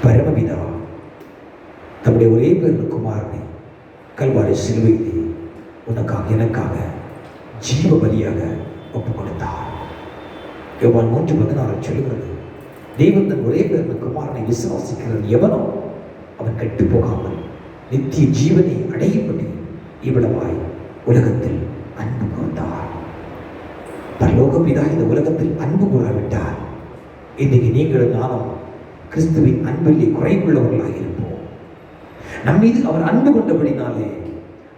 பரமபிதா தம்முடைய ஒரே பேர் குமாரனை கல்வாரி சிலுவையிலே உனக்காக எனக்காக ஜீவ பலியாக ஒப்புக் கொடுத்தார். யோவான் 3:16 சொல்லுகிறது, தேவன் தன் ஒரே பேர் குமாரனை விசுவாசிக்கிறவன் எவனோ அவன் கெட்டு போகாமல் நித்திய ஜீவனை அடையும்படி இவ்வளவாய் உலகத்தில் அன்பு கூர்ந்தார். பரலோக பிதா இந்த உலகத்தில் அன்பு கூறாவிட்டார் இன்னைக்கு நீங்களும் நானும் கிறிஸ்துவின் அன்பிலே குறைவுள்ளவர்களாக இருப்போம். நம் மீது அவர் அன்பு கொண்டபடினாலே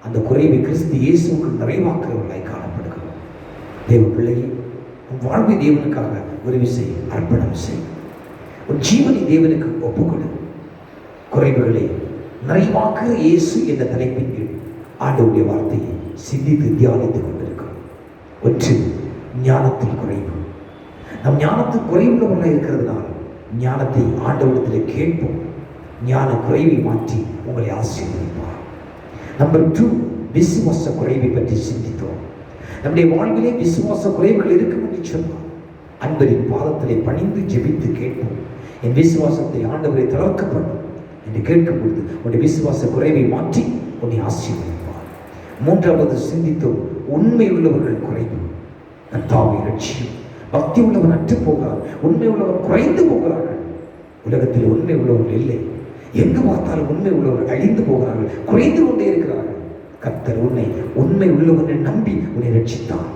அந்த குறைவை கிறிஸ்து இயேசுக்குள் நிறைவாக்குறவர்களாய் காணப்படுகிறோம். தேவ பிள்ளையை உன் வாழ்வை தேவனுக்காக ஒரு விசை அர்ப்பணம் செய். உன் ஜீவனை தேவனுக்கு ஒப்புக்கொடு. குறைவுகளை நிறைவாக்குற இயேசு என்ற தலைப்பின் கீழ் ஆண்டவருடைய வார்த்தையை சிந்தித்து தியானித்துக் கொண்டிருக்கிறோம். ஒன்று, ஞானத்தில் குறைவு. நம் ஞானத்தில் குறைவுள்ளவர்களாக இருக்கிறதுனால் ஞானத்தை ஆண்டவரிடத்தில் கேட்போம். ஞான குறைவை மாற்றி உங்களை ஆசீர்வதிப்பார். நம்பர் 2, விசுவாச குறைவை பற்றி சிந்தித்தோம். நம்முடைய வாழ்விலே விசுவாச குறைவுகள் இருக்கும் என்று சொன்னார். அன்பரின் பாதத்திலே பணிந்து ஜெபித்து கேட்போம். என் விசுவாசத்தை ஆண்டவரை தளர்க்கப்படும் என்று கேட்கும் பொழுது உன்னுடைய விசுவாச குறைவை மாற்றி உன்னை ஆசீர்வதிப்பார். 3வது சிந்தித்தோம், உண்மை உள்ளவர்கள் குறைவு. கர்த்தாவை ரட்சியும். பக்தி உள்ளவன் அற்று போகிறார், உண்மை உள்ளவன் குறைந்து போகிறார்கள். உலகத்தில் உண்மை உள்ளவர்கள் இல்லை. எங்கு பார்த்தாலும் உண்மை உள்ளவர்கள் அழிந்து போகிறார்கள், குறைந்து கொண்டே இருக்கிறார்கள். கர்த்தர் உன்னை உண்மை உள்ளவனை நம்பி உன்னை ரட்சித்தார்,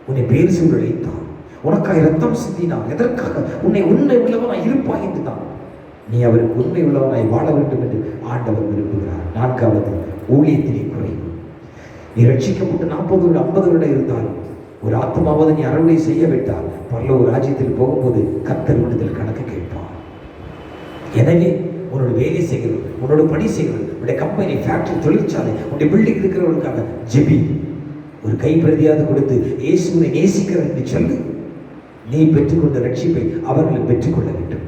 உன்னை பேர் சூழலைத்தார், உனக்காக இரத்தம் சிந்தினார். எதற்காக? உன்னை உண்மை உள்ளவனாய் இருப்பாய் என்று தான். நீ அவருக்கு உண்மை உள்ளவனாய் வாழ வேண்டும் என்று ஆண்டவர் விரும்புகிறார். 4வது, ஊழியத்திலே குறைவு. நீ ரட்சிக்கப்பட்டு 40 வருடம் 50 வருடம் இருந்தாலும் ஒரு ஆத்மாவது நீ அறுவடை செய்ய விட்டால் பரலோக ராஜ்யத்தில் போகும்போது கர்த்தர் விடுதல் கணக்கு கேட்பார். எனவே உன்னோட வேலை செய்கிறது, உன்னோட பணி செய்கிறது, உன்னுடைய கம்பெனி, ஃபேக்டரி, தொழிற்சாலை, உன்னுடைய பில்டிங் இருக்கிறவர்களுக்காக ஜெபி. ஒரு கைப்பிரதியாவது கொடுத்து இயேசுவை நேசிக்கிறார் என்று சொல்லு. நீ பெற்றுக்கொண்ட ரட்சிப்பை அவர்கள் பெற்றுக்கொள்ள வேண்டும்.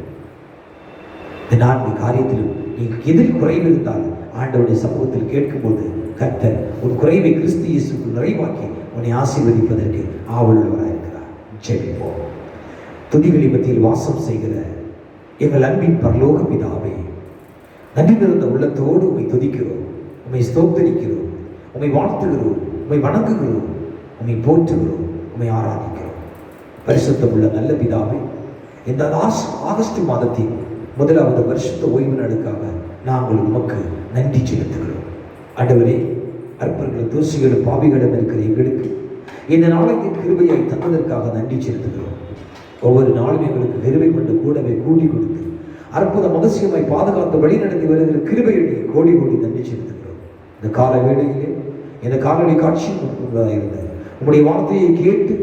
இந்த 4 காரியத்திலும் நீ எதில் குறைவு இருந்தாலும் ஆண்டவருடைய சமூகத்தில் கேட்கும்போது கர்த்தர் உன் குறைவை கிறிஸ்து இயேசுக்கு நிறைவாக்கி உன்னை ஆசீர்வதிப்பதற்கு ஆவலுள்ளவராயிருக்கிறார். ஜெபிப்போம். துதிகளின் மத்தியில் வாசம் செய்கிற எங்கள் அன்பின் பரலோக பிதாவே, நன்றி நிறைந்த உள்ளத்தோடு உம்மை துதிக்கிறோம், உம்மை ஸ்தோத்திரிக்கிறோம், உம்மை வாழ்த்துகிறோம், உம்மை வணங்குகிறோம், உம்மை போற்றுகிறோம், உம்மை ஆராதிக்கிறோம். பரிசுத்தமுள்ள நல்ல பிதாவே, இந்த ஆகஸ்ட் மாதத்தின் 1வது வருஷத்து ஓய்வு நாளுக்காக நாங்கள் உமக்கு நன்றி செலுத்துகிறோம். ஆண்டவரே, அற்பர்களும் தூசிகளும் பாவிகளும் இருக்கிற எங்களுக்கு இந்த நாளைக்கு கிருபையாய் தந்ததற்காக நன்றி செலுத்துகிறோம். ஒவ்வொரு நாளும் எங்களுக்கு கிருபை கொண்டு கூடவே கூட்டி கொடுத்து அற்புத மகசியமாய் பாதுகாத்து வழிநடத்தி வருகிற கிருபையை கோடி கோடி நன்றி செலுத்துகிறோம். இந்த கால வேளையிலே இந்த காலொலி காட்சி இருந்தது உங்களுடைய வார்த்தையை கேட்டு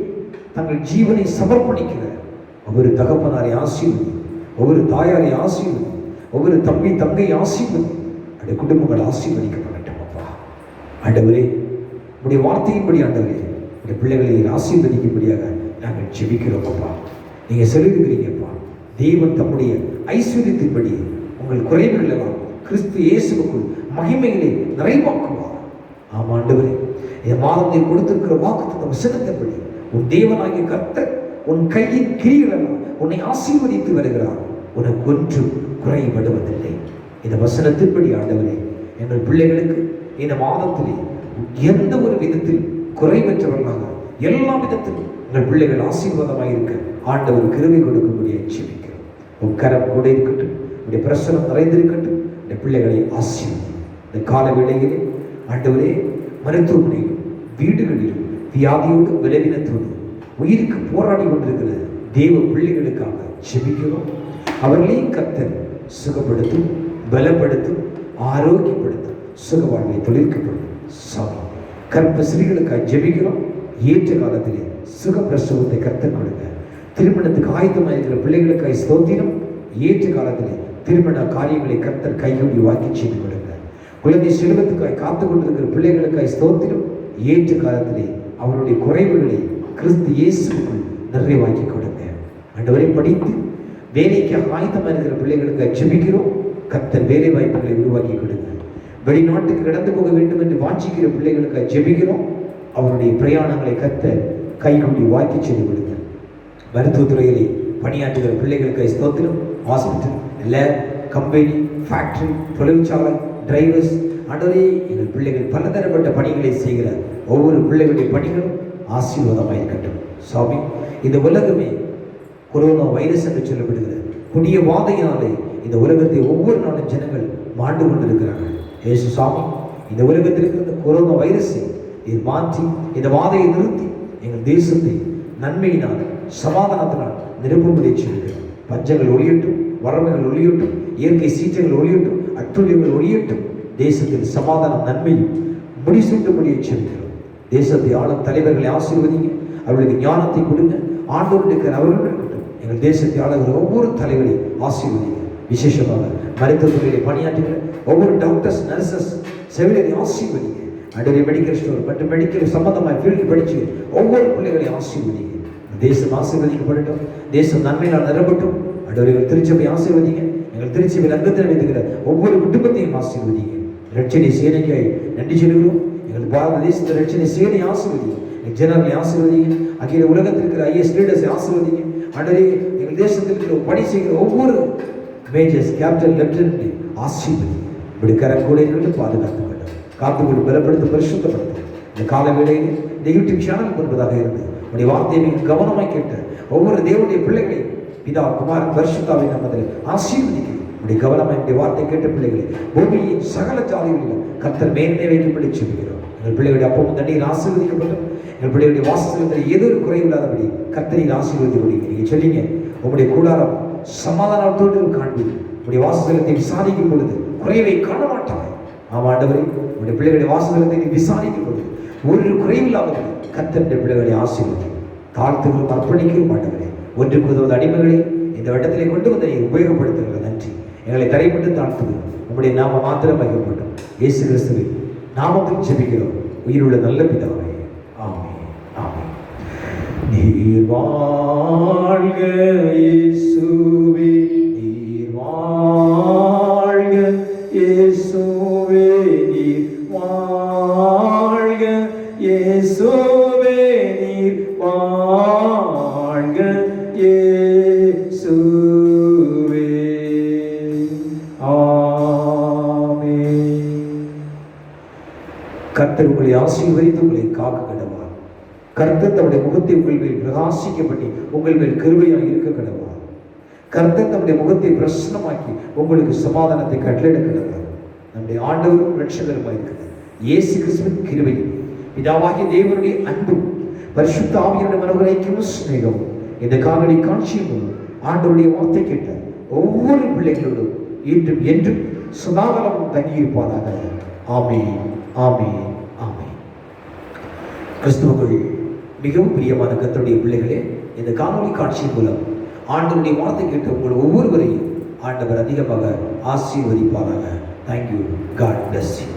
தங்கள் ஜீவனை சமர்ப்பணிக்கிற ஒவ்வொரு தகப்பனாரை ஆசீர்வதி, ஒவ்வொரு தாயாரை ஆசீர்வதி, ஒவ்வொரு தம்பி தங்கை ஆசீர்வதி, அந்த குடும்பங்கள் ஆசீர்வதிக்கப்படட்டும். அப்பா ஆண்டவரே, உடைய வார்த்தையின்படி ஆண்டவரே இந்த பிள்ளைகளை ஆசீர்வதிக்கும்படியாக நாங்கள் ஜெபிக்கிறோம். அப்பா நீங்கள் சொல்லியிருக்கிறீங்கப்பா, தேவன் தம்முடைய ஐஸ்வர்யத்தின்படி உங்கள் குறைவுகள் எல்லாம் கிறிஸ்து இயேசுவுக்குள் மகிமைகளை நிறைவாக்குவார். ஆமா ஆண்டவரே, இந்த மாதம் நீர் கொடுத்திருக்கிற வாக்குத்தத்தம் வசனத்தின்படி உன் தேவனாகிய கர்த்தர் உன் கையின் கிரியைகளெல்லாம் உன்னை ஆசீர்வதித்து வருகிறார். உனக்கு ஒன்றும் குறைபடுவதில்லை. இந்த வசனத்தின்படி ஆண்டவரே, எங்கள் பிள்ளைகளுக்கு இந்த மாதத்திலே எந்த ஒரு விதத்தில் குறைவற்றவர்களாக எல்லா விதத்திலும் உங்கள் பிள்ளைகள் ஆசீர்வாதமாக இருக்க ஆண்டவர் கிருபை கொடுக்கும்படியாக ஜெபிக்கிறோம். உன் கரம் கூட இருக்கட்டும், உடைய பிரசனம் நிறைந்திருக்கட்டும். இந்த பிள்ளைகளை ஆசீர்வதி. இந்த கால வேளையிலே ஆண்டவரே, மருத்துவமனையிலும் வீடுகளிலும் வியாதியோடு விளைவினத்தோடு உயிருக்கு போராடி கொண்டிருக்கிற தேவ பிள்ளைகளுக்காக ஜெபிக்கிறோம். அவர்களையும் கர்த்தர் சுகப்படுத்தும், பலப்படுத்தும், ஆரோக்கியப்படுத்தும், சுக வாழ்வை தொழிற்கப்படும். சாமி கற்ப ஸ்திரீகளுக்காக ஜெபிக்கிறோம். ஏற்ற காலத்திலே சுக பிரசவத்தை கர்த்தர் கொடுங்க. திருமணத்துக்கு ஆயத்தமாக இருக்கிற பிள்ளைகளுக்காக ஸ்தோத்திரம். ஏற்ற காலத்திலே திருமண காரியங்களை கர்த்தர் கைகூடி வாக்கி செய்து கொடுங்க. குழந்தை செல்வத்துக்காய் காத்து கொண்டிருக்கிற பிள்ளைகளுக்காக ஸ்தோத்திரம். ஏற்ற காலத்திலே அவருடைய குறைவுகளை கிறிஸ்து இயேசுக்குள் நிறைவாக்கி கொடுங்க. ஆண்டவரை படித்து வேலைக்கு ஆயத்தமாக இருக்கிற பிள்ளைகளுக்காக ஜெபிக்கிறோம். கர்த்தர் வேலை வாய்ப்புகளை உருவாக்கி கொடுங்க. வெளிநாட்டுக்கு கடந்து போக வேண்டும் என்று வாஞ்சிக்கிற பிள்ளைகளுக்காக ஜெபிக்கிறோம். அவருடைய பிரயாணங்களை கர்த்தர் கைகூடி வாக்கி செய்து கொடுங்க. மருத்துவத்துறையிலே பணியாற்றுகிற பிள்ளைகளுக்காக ஸ்தோத்திரம். ஹாஸ்பிட்டல், லேப், கம்பெனி, ஃபேக்டரி, தொழிற்சாலை, டிரைவர்ஸ், ஆண்டவரே எங்கள் பிள்ளைகள் பலதரப்பட்ட பணிகளை செய்கிற ஒவ்வொரு பிள்ளைகளுடைய பணிகளும் ஆசீர்வாதமாக இருக்கட்டும். சாமி இந்த உலகமே கொரோனா வைரஸ் என்று சொல்லப்படுகிற கொடிய வாதையினாலே இந்த உலகத்தை ஒவ்வொரு நாளும் ஜனங்கள் மாண்டு கொண்டிருக்கிறார்கள். இயேசு சாமி இந்த உலகத்தில் இருக்கிற இந்த கொரோனா வைரஸை இது மாற்றி இந்த வாதையை நிறுத்தி எங்கள் தேசத்தை நன்மையினால் சமாதானத்தினால் நிரப்பும்படி செய்கிறோம். பஞ்சங்கள் ஒழியட்டும், வறமைகள் ஒழியட்டும், இயற்கை சீற்றங்கள் ஒழியட்டும், அட்டுழியங்கள் ஒழியட்டும். தேசத்தில் சமாதானம் நன்மையும் முடிசூட்டும்படியை செய்கிறோம். தேசத்தை ஆளும் தலைவர்களை ஆசீர்வதிங்க. அவர்களுக்கு ஞானத்தை கொடுங்க. ஆண்டோடு இருக்கிற அவர்கள் இருக்கட்டும். எங்கள் தேசத்தை ஆளுகிற ஒவ்வொரு தலைவரையும் ஆசீர்வதிங்க. விசேஷமாக மருத்துவத்துறையிலே பணியாற்றுகிற ஒவ்வொரு டாக்டர்ஸ், நர்சஸ், செவிலியரை ஆசீர்வதிங்க. அடரை மெடிக்கல் ஸ்டோர் மற்றும் மெடிக்கல் சம்பந்தமாக ஃபீல்டு படித்து ஒவ்வொரு பிள்ளைகளையும் ஆசீர்வதிங்க. தேசம் ஆசீர்வதிக்கப்படட்டும். தேசம் நன்மையினால் நிரப்பட்டும். அடவர்கள் திருச்சபை ஆசீர்வதிங்க. எங்கள் திருச்சபையில் அங்கத்தில் வைத்துக்கிற ஒவ்வொரு குடும்பத்தையும் ஆசீர்வதிங்க. ரட்சணை சேனைக்காய் நன்றி சொல்கிறோம். எங்கள் பாரத தேசத்தில் ரட்சணை சேனை ஆசீர்வதிங்க. எங்கள் ஜனங்களை ஆசீர்வதிங்க. அகில உலகத்தில் இருக்கிற ஐஎஸ் லீடர்ஸை ஆசீர்வதிங்க. அடரே எங்கள் தேசத்தில் இருக்கிற பணி செய்கிற ஒவ்வொரு மேஜர்ஸ், கேப்டன், லெப்டினன்ட் ஆசீர்வதிங்க. இப்படி கரங்கூட இருக்கட்டும். பாதுகாத்துக்கட்டும். காத்துக்கொண்டு பலப்படுத்த பரிசுத்தப்படுத்தும். இந்த கால வேளையில் இந்த யூடியூப் சேனல் என்பதாக இருந்து உடைய வார்த்தையை மிக கவனமாய் கேட்ட ஒவ்வொரு தேவனுடைய பிள்ளைகளை பிதா, குமாரன், பரிசுத்தாவை நமதில் ஆசீர்வதிக்கிறோம். உடைய கவனமாய் இந்த வார்த்தை கேட்ட பிள்ளைகளை பூமியின் சகல ஜாதிகளிலும் கர்த்தர் மேன்மை வைக்கும்படி சொல்கிறோம். எங்கள் பிள்ளைகளுடைய அப்பவும் தண்ணீர் ஆசீர்வதிக்கப்படும். எங்கள் பிள்ளைகளுடைய வாசத்தில் ஏதோ ஒரு குறைவில்லாதபடி கர்த்தரின் ஆசீர்வதிப்படி நீங்கள் சொல்லிங்க. உங்களுடைய கூடாரம் சமாதானத்தோடு காண்பி. உங்களுடைய வாசஸ்தலத்தை விசாரிக்கும் பொழுது குறைவை காண மாட்டாங்க. ஆமாண்டவரே, உங்களுடைய பிள்ளைகளுடைய வாசஸ்தலத்தை நீ விசாரிக்கும் பொழுது ஒரு குறைவில்லாதபடி கர்த்தருடைய பிள்ளைகளை ஆசீர்வதி. தாழ்த்துகளும் அர்ப்பணிக்கிறோம். ஆண்டவரே, ஒன்றுக்கு உதவுவது அடிமைகளை இந்த வட்டத்திலே கொண்டு வந்து நீ உபயோகப்படுத்துகிற நன்றி. எங்களை தரைப்பட்டு தாழ்த்துகிறோம். உங்களுடைய நாம மாத்திரம் மகிழ்ப்பட்டோம். இயேசு கிறிஸ்துவின் நாமத்தில் ஜெபிக்கிறோம். உயிருள்ள நல்ல பிதாவே, ஆமென், ஆமென். நீர் வாழ்க இயேசுவே, நீர் வாழ்க இயேசுவே, நீர் வாழ்க இயேசுவே, நீர் வாழ்க இயேசுவே, ஆமென். கர்த்தர் உங்களை ஆசீர்வதித்து உங்களை காக்க கடவார். கர்த்தர் தம்முடைய முகத்தை உங்கள் மேல் பிரகாசிக்கப்பட்டு உங்கள் மேல் கிருபையாக இருக்க கடவார். கர்த்தர் தம்முடைய முகத்தை பிரசன்னமாக்கி உங்களுக்கு சமாதானத்தை கட்டளையிட கடவார். நம்முடைய ஆண்டவரும் இரட்சகருமாய் இருக்கிறார் இயேசு கிறிஸ்துவின் கிருபையும் பிதாவாகிய தேவனுடைய அன்பும் பரிசுத்த ஆவியானவருடைய மனோகரைக்கும் சிநேகம் இந்த காணொளி காட்சியின் மூலம் ஆண்டவருடைய வார்த்தை கேட்ட ஒவ்வொரு பிள்ளைகளோடும் இன்றும் என்றும் சதாகாலமும் தங்கியிருப்பாராக. ஆமென், ஆமென், ஆமென். கிறிஸ்துவுக்குள் மிகவும் பிரியமான கர்த்தருடைய பிள்ளைகளே, இந்த காணொளி காட்சியின் மூலம் ஆண்டவருடைய வார்த்தை கேட்ட உங்கள் ஒவ்வொருவரையும் ஆண்டவர் அதிகமாக ஆசீர்வதிப்பாராக. தேங்க்யூ. God bless you.